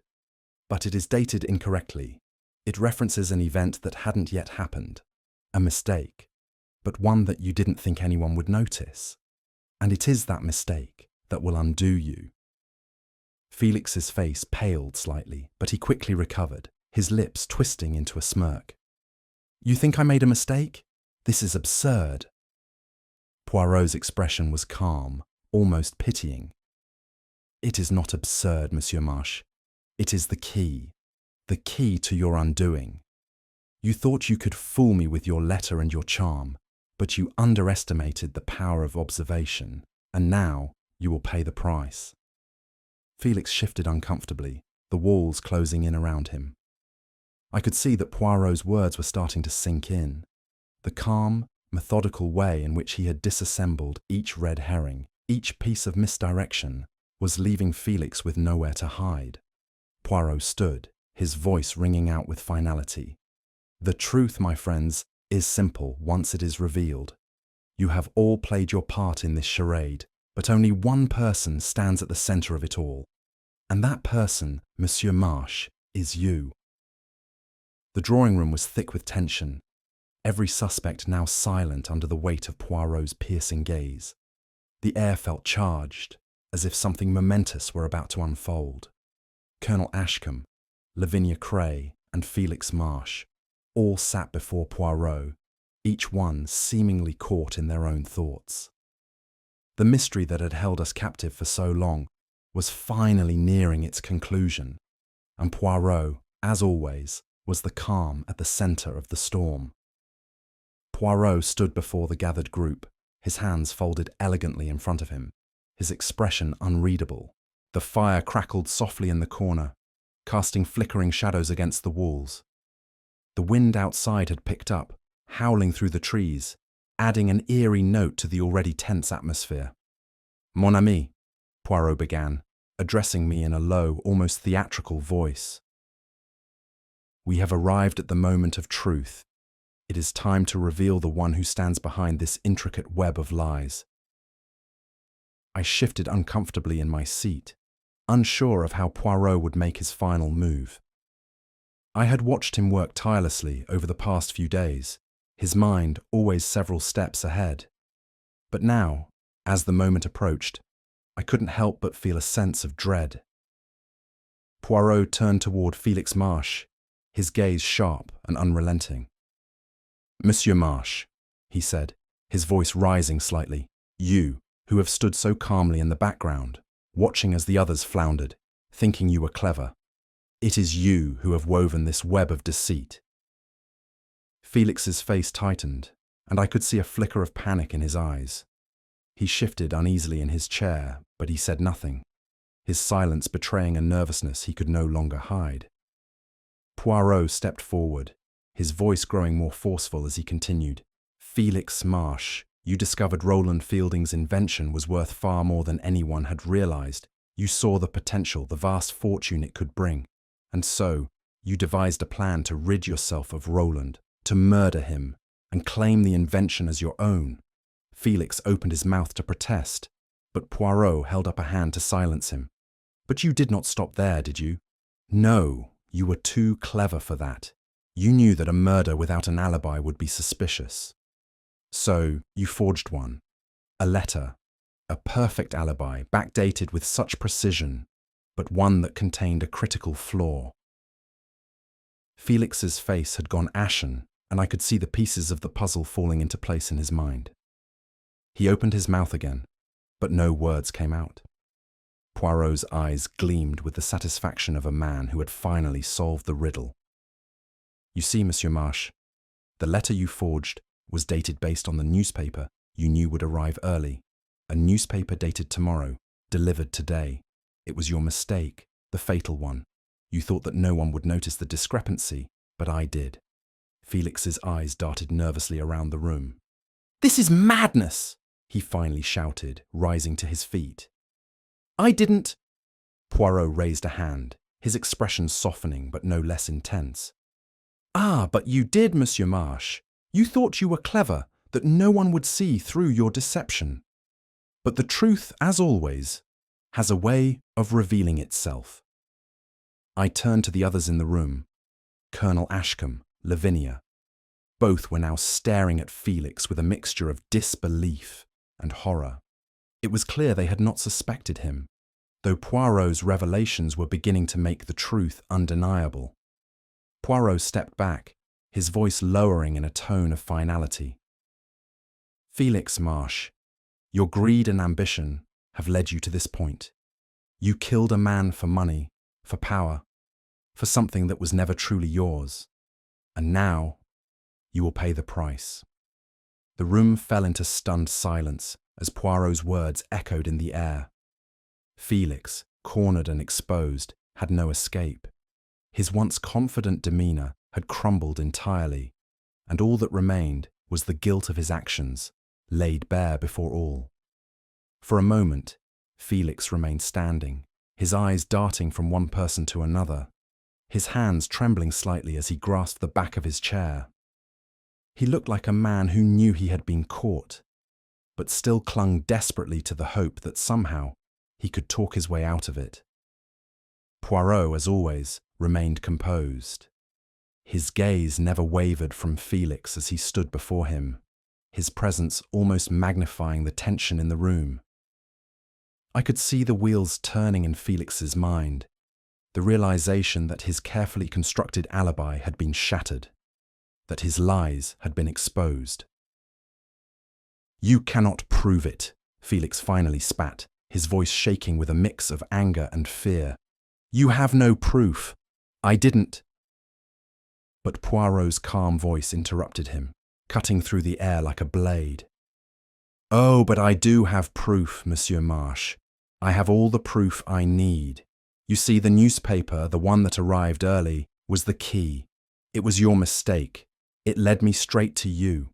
But it is dated incorrectly. It references an event that hadn't yet happened, a mistake, but one that you didn't think anyone would notice. And it is that mistake that will undo you. Felix's face paled slightly, but he quickly recovered, his lips twisting into a smirk. You think I made a mistake? This is absurd. Poirot's expression was calm, almost pitying. It is not absurd, Monsieur Marche. It is the key to your undoing. You thought you could fool me with your letter and your charm, but you underestimated the power of observation, and now you will pay the price. Felix shifted uncomfortably, the walls closing in around him. I could see that Poirot's words were starting to sink in. The calm, methodical way in which he had disassembled each red herring, each piece of misdirection, was leaving Felix with nowhere to hide. Poirot stood, his voice ringing out with finality. The truth, my friends, is simple once it is revealed. You have all played your part in this charade, but only one person stands at the centre of it all. And that person, Monsieur Marsh, is you. The drawing room was thick with tension, every suspect now silent under the weight of Poirot's piercing gaze. The air felt charged, as if something momentous were about to unfold. Colonel Ashkam, Lavinia Cray, and Felix Marsh all sat before Poirot, each one seemingly caught in their own thoughts. The mystery that had held us captive for so long was finally nearing its conclusion, and Poirot, as always, was the calm at the centre of the storm. Poirot stood before the gathered group, his hands folded elegantly in front of him, his expression unreadable. The fire crackled softly in the corner, casting flickering shadows against the walls. The wind outside had picked up, howling through the trees, adding an eerie note to the already tense atmosphere. "Mon ami," Poirot began, addressing me in a low, almost theatrical voice. "We have arrived at the moment of truth. It is time to reveal the one who stands behind this intricate web of lies." I shifted uncomfortably in my seat, unsure of how Poirot would make his final move. I had watched him work tirelessly over the past few days, his mind always several steps ahead. But now, as the moment approached, I couldn't help but feel a sense of dread. Poirot turned toward Felix Marsh, his gaze sharp and unrelenting. "Monsieur Marsh," he said, his voice rising slightly, "you, who have stood so calmly in the background, watching as the others floundered, thinking you were clever. It is you who have woven this web of deceit." Felix's face tightened, and I could see a flicker of panic in his eyes. He shifted uneasily in his chair, but he said nothing, his silence betraying a nervousness he could no longer hide. Poirot stepped forward, his voice growing more forceful as he continued. "Felix Marsh, you discovered Roland Fielding's invention was worth far more than anyone had realized. You saw the potential, the vast fortune it could bring. And so, you devised a plan to rid yourself of Roland, to murder him, and claim the invention as your own." Felix opened his mouth to protest, but Poirot held up a hand to silence him. "But you did not stop there, did you? No, you were too clever for that. You knew that a murder without an alibi would be suspicious. So, you forged one. A letter. A perfect alibi, backdated with such precision, but one that contained a critical flaw." Felix's face had gone ashen, and I could see the pieces of the puzzle falling into place in his mind. He opened his mouth again, but no words came out. Poirot's eyes gleamed with the satisfaction of a man who had finally solved the riddle. "You see, Monsieur Marsh, the letter you forged was dated based on the newspaper you knew would arrive early. A newspaper dated tomorrow, delivered today. It was your mistake, the fatal one. You thought that no one would notice the discrepancy, but I did." Felix's eyes darted nervously around the room. "This is madness!" he finally shouted, rising to his feet. "I didn't—" Poirot raised a hand, his expression softening but no less intense. "Ah, but you did, Monsieur Marsh. You thought you were clever, that no one would see through your deception. But the truth, as always, has a way of revealing itself." I turned to the others in the room, Colonel Ashkam, Lavinia. Both were now staring at Felix with a mixture of disbelief and horror. It was clear they had not suspected him, though Poirot's revelations were beginning to make the truth undeniable. Poirot stepped back, his voice lowering in a tone of finality. "Felix Marsh, your greed and ambition have led you to this point. You killed a man for money, for power, for something that was never truly yours. And now, you will pay the price." The room fell into stunned silence as Poirot's words echoed in the air. Felix, cornered and exposed, had no escape. His once confident demeanour had crumbled entirely, and all that remained was the guilt of his actions, laid bare before all. For a moment, Felix remained standing, his eyes darting from one person to another, his hands trembling slightly as he grasped the back of his chair. He looked like a man who knew he had been caught, but still clung desperately to the hope that somehow he could talk his way out of it. Poirot, as always, remained composed. His gaze never wavered from Felix as he stood before him, his presence almost magnifying the tension in the room. I could see the wheels turning in Felix's mind, the realization that his carefully constructed alibi had been shattered, that his lies had been exposed. "You cannot prove it," Felix finally spat, his voice shaking with a mix of anger and fear. "You have no proof. I didn't." But Poirot's calm voice interrupted him, cutting through the air like a blade. "Oh, but I do have proof, Monsieur Marsh. I have all the proof I need. You see, the newspaper, the one that arrived early, was the key. It was your mistake. It led me straight to you."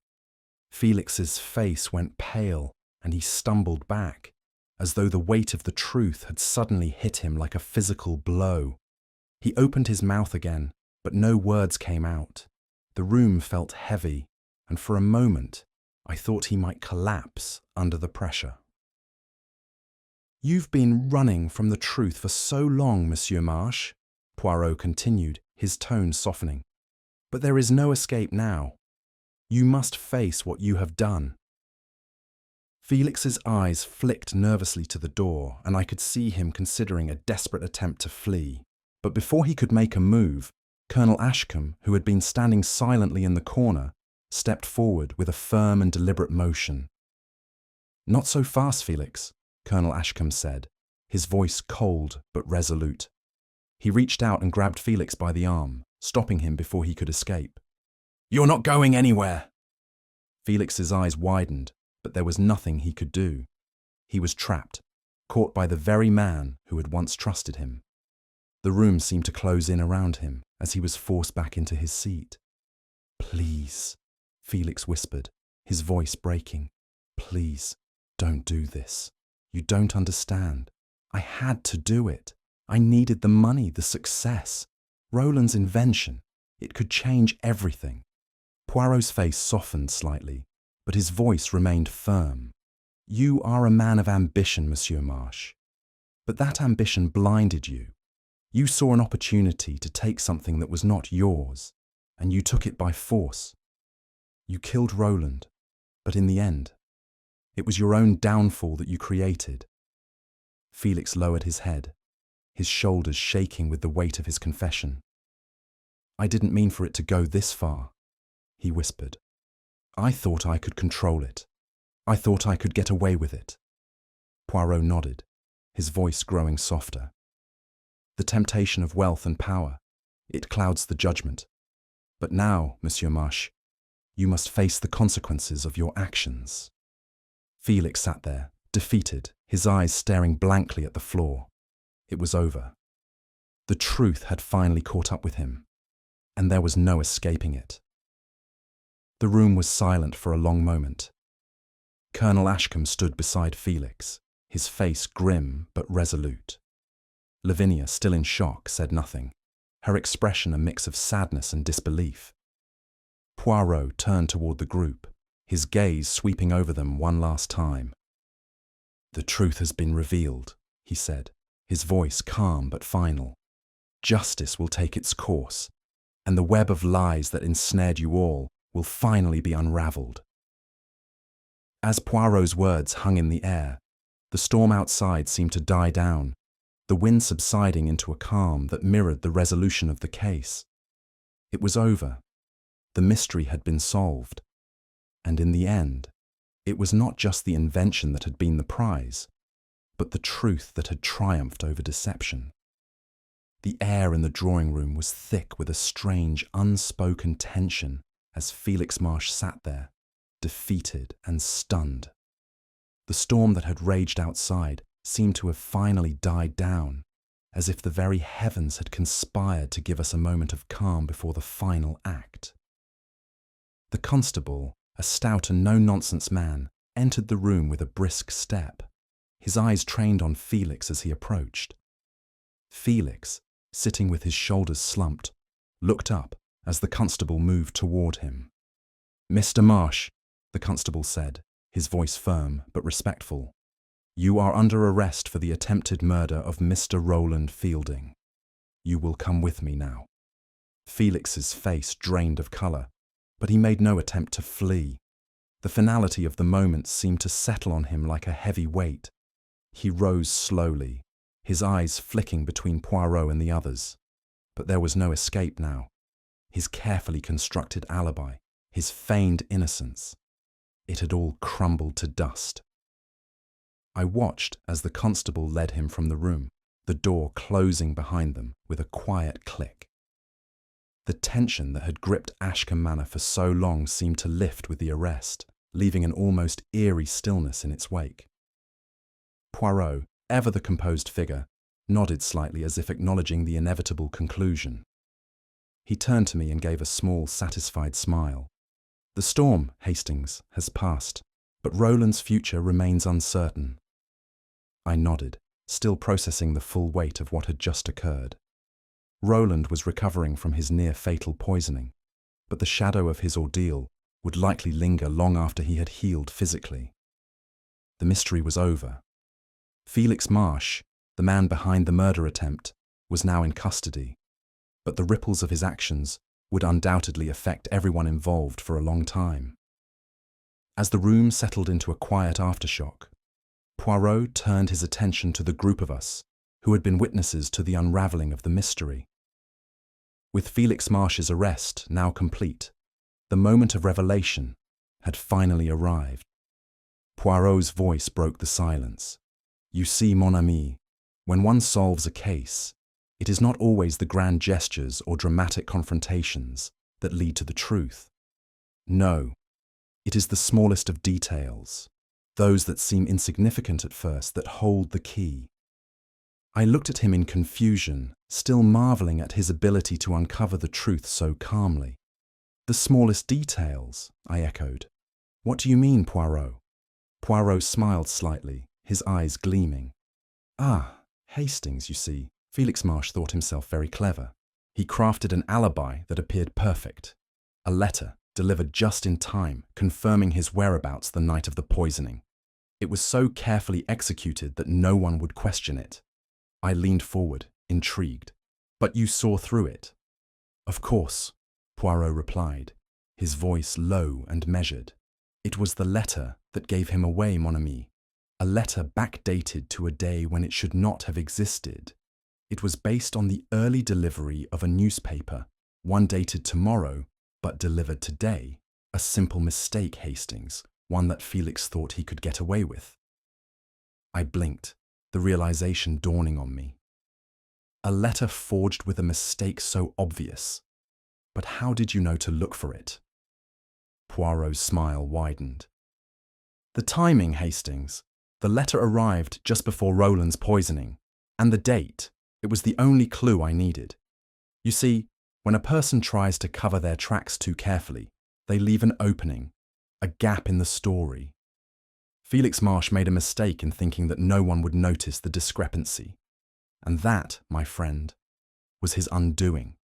Felix's face went pale, and he stumbled back, as though the weight of the truth had suddenly hit him like a physical blow. He opened his mouth again, but no words came out. The room felt heavy, and for a moment, I thought he might collapse under the pressure. "You've been running from the truth for so long, Monsieur Marsh," Poirot continued, his tone softening. "But there is no escape now. You must face what you have done." Felix's eyes flicked nervously to the door, and I could see him considering a desperate attempt to flee. But before he could make a move, Colonel Ashkam, who had been standing silently in the corner, stepped forward with a firm and deliberate motion. "Not so fast, Felix," Colonel Ashkam said, his voice cold but resolute. He reached out and grabbed Felix by the arm, stopping him before he could escape. "You're not going anywhere!" Felix's eyes widened, but there was nothing he could do. He was trapped, caught by the very man who had once trusted him. The room seemed to close in around him as he was forced back into his seat. "Please," Felix whispered, his voice breaking. "Please, don't do this. You don't understand. I had to do it. I needed the money, the success. Roland's invention. It could change everything." Poirot's face softened slightly, but his voice remained firm. "You are a man of ambition, Monsieur Marsh. But that ambition blinded you. You saw an opportunity to take something that was not yours, and you took it by force. You killed Roland, but in the end, it was your own downfall that you created." Felix lowered his head, his shoulders shaking with the weight of his confession. "I didn't mean for it to go this far," he whispered. "I thought I could control it. I thought I could get away with it." Poirot nodded, his voice growing softer. "The temptation of wealth and power, it clouds the judgment. But now, Monsieur Marsh, you must face the consequences of your actions." Felix sat there, defeated, his eyes staring blankly at the floor. It was over. The truth had finally caught up with him, and there was no escaping it. The room was silent for a long moment. Colonel Ashkam stood beside Felix, his face grim but resolute. Lavinia, still in shock, said nothing, her expression a mix of sadness and disbelief. Poirot turned toward the group, his gaze sweeping over them one last time. "The truth has been revealed," he said, his voice calm but final. "Justice will take its course, and the web of lies that ensnared you all will finally be unraveled." As Poirot's words hung in the air, the storm outside seemed to die down, the wind subsiding into a calm that mirrored the resolution of the case. It was over. The mystery had been solved. And in the end, it was not just the invention that had been the prize, but the truth that had triumphed over deception. The air in the drawing room was thick with a strange, unspoken tension as Felix Marsh sat there, defeated and stunned. The storm that had raged outside seemed to have finally died down, as if the very heavens had conspired to give us a moment of calm before the final act. The constable, a stout and no-nonsense man, entered the room with a brisk step, his eyes trained on Felix as he approached. Felix, sitting with his shoulders slumped, looked up as the constable moved toward him. "Mr. Marsh," the constable said, his voice firm but respectful, "you are under arrest for the attempted murder of Mr. Roland Fielding." You will come with me now." Felix's face drained of colour, but he made no attempt to flee. The finality of the moment seemed to settle on him like a heavy weight. He rose slowly, his eyes flicking between Poirot and the others. But there was no escape now. His carefully constructed alibi, his feigned innocence, it had all crumbled to dust. I watched as the constable led him from the room, the door closing behind them with a quiet click. The tension that had gripped Ashkam Manor for so long seemed to lift with the arrest, leaving an almost eerie stillness in its wake. Poirot, ever the composed figure, nodded slightly as if acknowledging the inevitable conclusion. He turned to me and gave a small, satisfied smile. "The storm, Hastings, has passed, but Roland's future remains uncertain." I nodded, still processing the full weight of what had just occurred. Roland was recovering from his near-fatal poisoning, but the shadow of his ordeal would likely linger long after he had healed physically. The mystery was over. Felix Marsh, the man behind the murder attempt, was now in custody, but the ripples of his actions would undoubtedly affect everyone involved for a long time. As the room settled into a quiet aftershock, Poirot turned his attention to the group of us who had been witnesses to the unraveling of the mystery. With Felix Marsh's arrest now complete, the moment of revelation had finally arrived. Poirot's voice broke the silence. "You see, mon ami, when one solves a case, it is not always the grand gestures or dramatic confrontations that lead to the truth. No, it is the smallest of details, those that seem insignificant at first, that hold the key." I looked at him in confusion, still marvelling at his ability to uncover the truth so calmly. "The smallest details," I echoed. "What do you mean, Poirot?" Poirot smiled slightly, his eyes gleaming. "Ah, Hastings, you see, Felix Marsh thought himself very clever. He crafted an alibi that appeared perfect. A letter delivered just in time, confirming his whereabouts the night of the poisoning. It was so carefully executed that no one would question it." I leaned forward, intrigued. "But you saw through it?" "Of course," Poirot replied, his voice low and measured. "It was the letter that gave him away, mon ami. A letter backdated to a day when it should not have existed. It was based on the early delivery of a newspaper, one dated tomorrow, but delivered today. A simple mistake, Hastings, one that Felix thought he could get away with." I blinked, the realization dawning on me. A letter forged with a mistake so obvious. But how did you know to look for it? Poirot's smile widened. "The timing, Hastings. The letter arrived just before Roland's poisoning. And the date. It was the only clue I needed. You see, when a person tries to cover their tracks too carefully, they leave an opening, a gap in the story. Felix Marsh made a mistake in thinking that no one would notice the discrepancy. And that, my friend, was his undoing."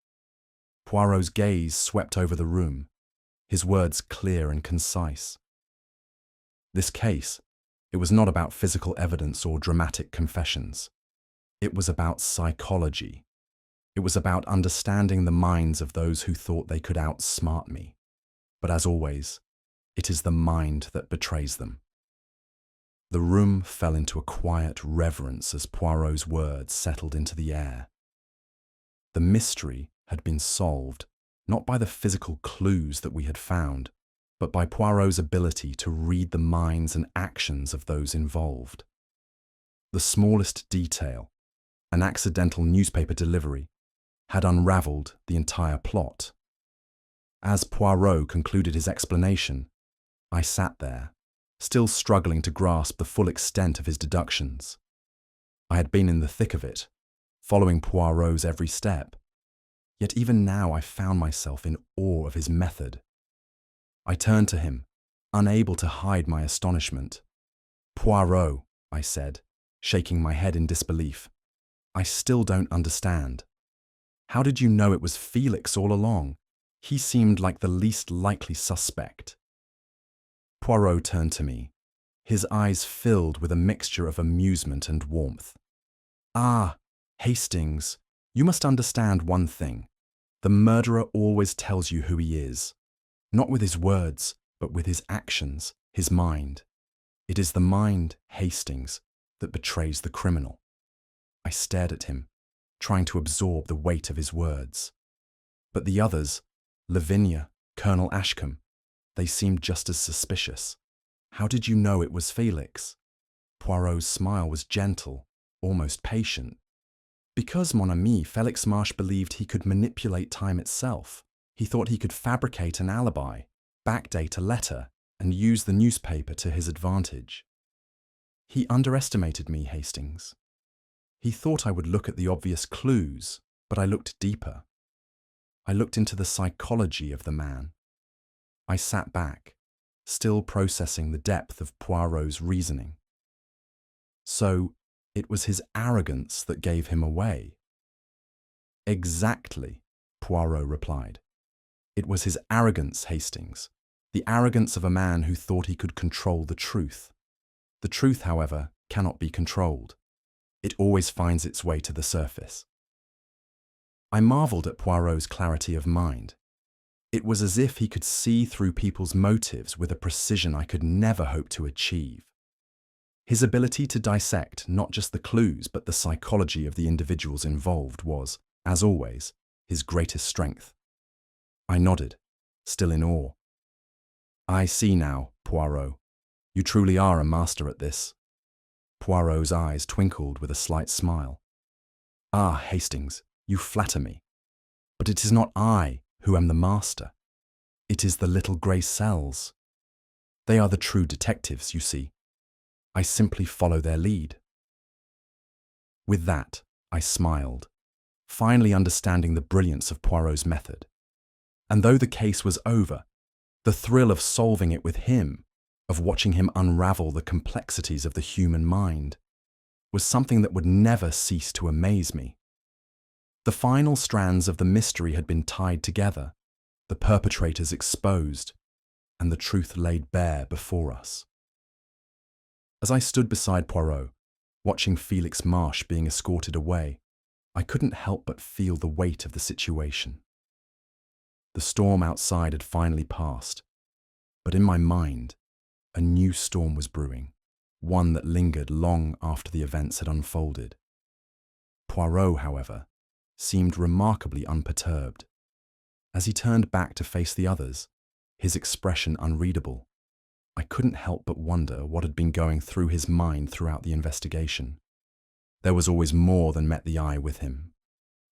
Poirot's gaze swept over the room, his words clear and concise. "This case, it was not about physical evidence or dramatic confessions. It was about psychology. It was about understanding the minds of those who thought they could outsmart me. But as always, it is the mind that betrays them." The room fell into a quiet reverence as Poirot's words settled into the air. The mystery had been solved, not by the physical clues that we had found, but by Poirot's ability to read the minds and actions of those involved. The smallest detail, an accidental newspaper delivery, had unravelled the entire plot. As Poirot concluded his explanation, I sat there, still struggling to grasp the full extent of his deductions. I had been in the thick of it, following Poirot's every step. Yet even now I found myself in awe of his method. I turned to him, unable to hide my astonishment. "Poirot," I said, shaking my head in disbelief. "I still don't understand. How did you know it was Felix all along? He seemed like the least likely suspect." Poirot turned to me, his eyes filled with a mixture of amusement and warmth. "Ah, Hastings, You must understand one thing. The murderer always tells you who he is, not with his words, but with his actions, his mind. It is the mind, Hastings, that betrays the criminal. I stared at him, trying to absorb the weight of his words. But the others, Lavinia, Colonel Ashkam, they seemed just as suspicious. How did you know it was Felix? Poirot's smile was gentle, almost patient. Because, mon ami, Felix Marsh believed he could manipulate time itself. He thought he could fabricate an alibi, backdate a letter, and use the newspaper to his advantage. He underestimated me, Hastings. He thought I would look at the obvious clues, but I looked deeper. I looked into the psychology of the man. I sat back, still processing the depth of Poirot's reasoning. So, it was his arrogance that gave him away. Exactly, Poirot replied. It was his arrogance, Hastings, the arrogance of a man who thought he could control the truth. The truth, however, cannot be controlled. It always finds its way to the surface. I marveled at Poirot's clarity of mind. It was as if he could see through people's motives with a precision I could never hope to achieve. His ability to dissect not just the clues but the psychology of the individuals involved was, as always, his greatest strength. I nodded, still in awe. I see now, Poirot. You truly are a master at this. Poirot's eyes twinkled with a slight smile. Ah, Hastings, you flatter me. But it is not I who am the master. It is the little grey cells. They are the true detectives, you see. I simply follow their lead. With that, I smiled, finally understanding the brilliance of Poirot's method. And though the case was over, the thrill of solving it with him, of watching him unravel the complexities of the human mind, was something that would never cease to amaze me. The final strands of the mystery had been tied together, the perpetrators exposed, and the truth laid bare before us. As I stood beside Poirot, watching Felix Marsh being escorted away, I couldn't help but feel the weight of the situation. The storm outside had finally passed, but in my mind, a new storm was brewing, one that lingered long after the events had unfolded. Poirot, however, seemed remarkably unperturbed. As he turned back to face the others, his expression unreadable, I couldn't help but wonder what had been going through his mind throughout the investigation. There was always more than met the eye with him.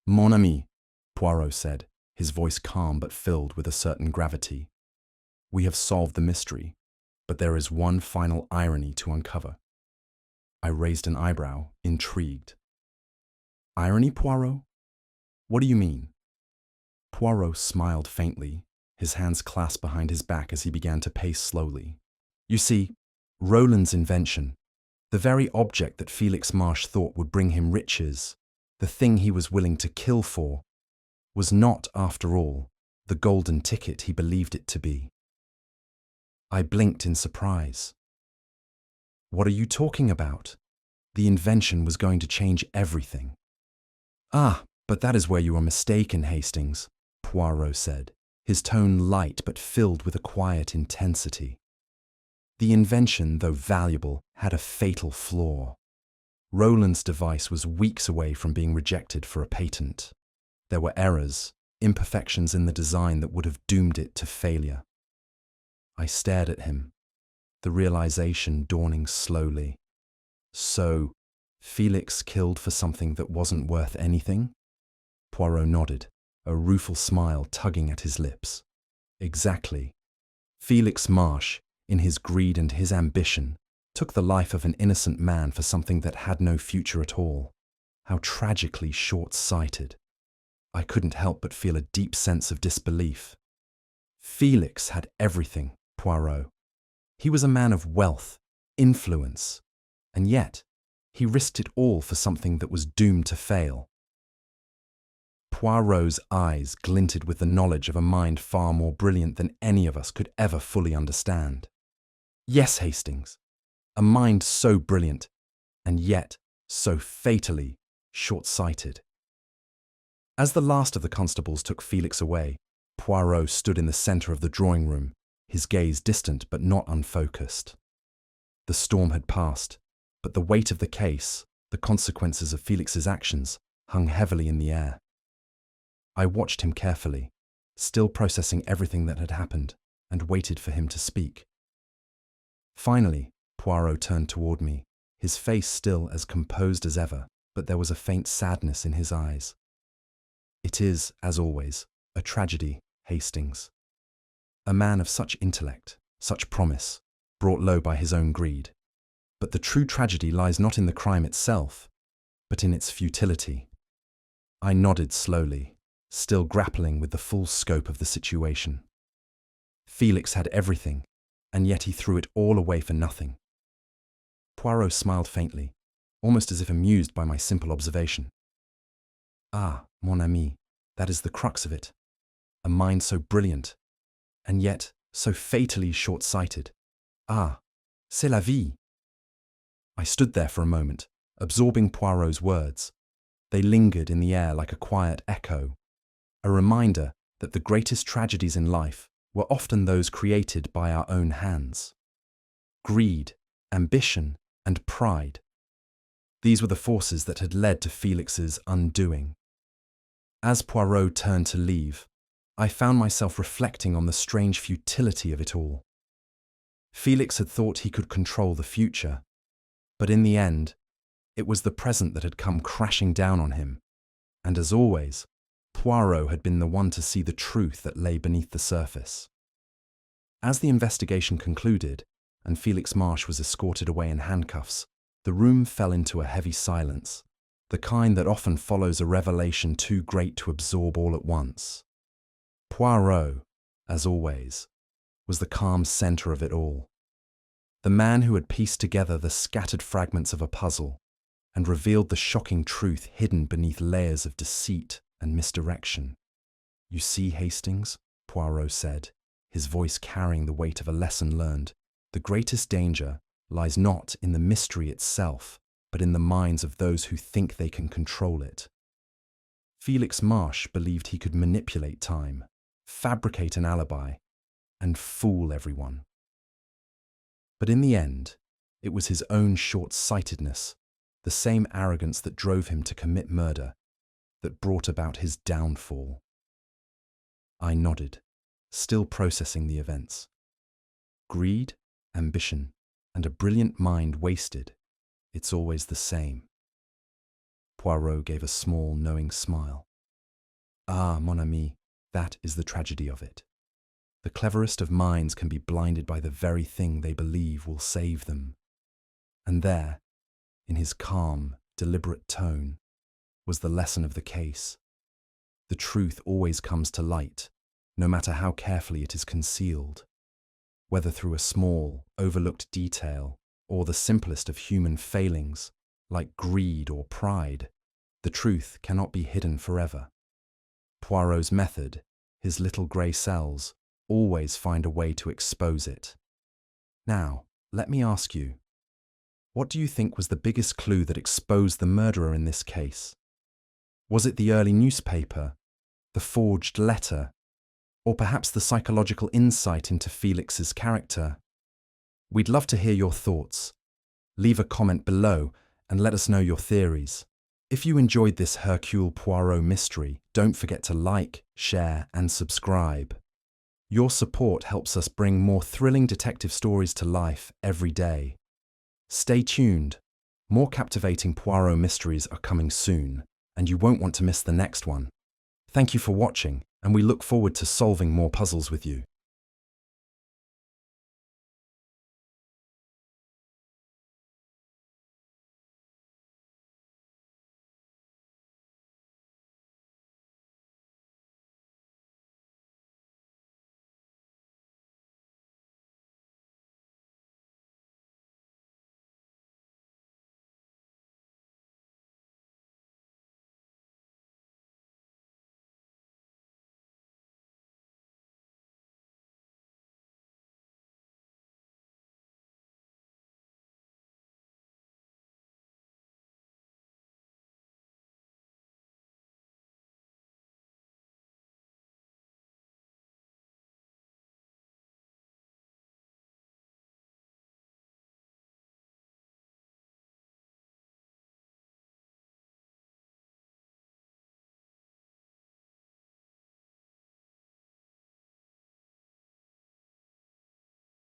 Mon ami, Poirot said, his voice calm but filled with a certain gravity. We have solved the mystery, but there is one final irony to uncover. I raised an eyebrow, intrigued. Irony, Poirot? What do you mean? Poirot smiled faintly, his hands clasped behind his back as he began to pace slowly. You see, Roland's invention, the very object that Felix Marsh thought would bring him riches, the thing he was willing to kill for, was not, after all, the golden ticket he believed it to be. I blinked in surprise. What are you talking about? The invention was going to change everything. Ah, but that is where you are mistaken, Hastings, Poirot said, his tone light but filled with a quiet intensity. The invention, though valuable, had a fatal flaw. Roland's device was weeks away from being rejected for a patent. There were errors, imperfections in the design that would have doomed it to failure. I stared at him, the realization dawning slowly. So, Felix killed for something that wasn't worth anything? Poirot nodded, a rueful smile tugging at his lips. Exactly. Felix Marsh, in his greed and his ambition, took the life of an innocent man for something that had no future at all. How tragically short-sighted. I couldn't help but feel a deep sense of disbelief. Felix had everything, Poirot. He was a man of wealth, influence, and yet he risked it all for something that was doomed to fail. Poirot's eyes glinted with the knowledge of a mind far more brilliant than any of us could ever fully understand. Yes, Hastings, a mind so brilliant, and yet so fatally short-sighted. As the last of the constables took Felix away, Poirot stood in the centre of the drawing room, his gaze distant but not unfocused. The storm had passed, but the weight of the case, the consequences of Felix's actions, hung heavily in the air. I watched him carefully, still processing everything that had happened, and waited for him to speak. Finally, Poirot turned toward me, his face still as composed as ever, but there was a faint sadness in his eyes. "It is, as always, a tragedy, Hastings. A man of such intellect, such promise, brought low by his own greed. But the true tragedy lies not in the crime itself, but in its futility." I nodded slowly, still grappling with the full scope of the situation. Felix had everything, and yet he threw it all away for nothing. Poirot smiled faintly, almost as if amused by my simple observation. "Ah, mon ami, that is the crux of it. A mind so brilliant, and yet so fatally short-sighted. Ah, c'est la vie." I stood there for a moment, absorbing Poirot's words. They lingered in the air like a quiet echo, a reminder that the greatest tragedies in life were often those created by our own hands. Greed, ambition, and pride. These were the forces that had led to Felix's undoing. As Poirot turned to leave, I found myself reflecting on the strange futility of it all. Felix had thought he could control the future, but in the end, it was the present that had come crashing down on him, and as always, Poirot had been the one to see the truth that lay beneath the surface. As the investigation concluded, and Felix Marsh was escorted away in handcuffs, the room fell into a heavy silence, the kind that often follows a revelation too great to absorb all at once. Poirot, as always, was the calm centre of it all. The man who had pieced together the scattered fragments of a puzzle and revealed the shocking truth hidden beneath layers of deceit and misdirection. "You see, Hastings," Poirot said, his voice carrying the weight of a lesson learned, "the greatest danger lies not in the mystery itself, but in the minds of those who think they can control it." Felix Marsh believed he could manipulate time, fabricate an alibi, and fool everyone. But in the end, it was his own short-sightedness, the same arrogance that drove him to commit murder, that brought about his downfall. I nodded, still processing the events. Greed, ambition, and a brilliant mind wasted, it's always the same. Poirot gave a small, knowing smile. "Ah, mon ami, that is the tragedy of it. The cleverest of minds can be blinded by the very thing they believe will save them." And there, in his calm, deliberate tone, was the lesson of the case. The truth always comes to light, no matter how carefully it is concealed. Whether through a small, overlooked detail, or the simplest of human failings, like greed or pride, the truth cannot be hidden forever. Poirot's method, his little grey cells, always find a way to expose it. Now, let me ask you, what do you think was the biggest clue that exposed the murderer in this case? Was it the early newspaper, the forged letter, or perhaps the psychological insight into Felix's character? We'd love to hear your thoughts. Leave a comment below and let us know your theories. If you enjoyed this Hercule Poirot mystery, don't forget to like, share, and subscribe. Your support helps us bring more thrilling detective stories to life every day. Stay tuned. More captivating Poirot mysteries are coming soon, and you won't want to miss the next one. Thank you for watching, and we look forward to solving more puzzles with you.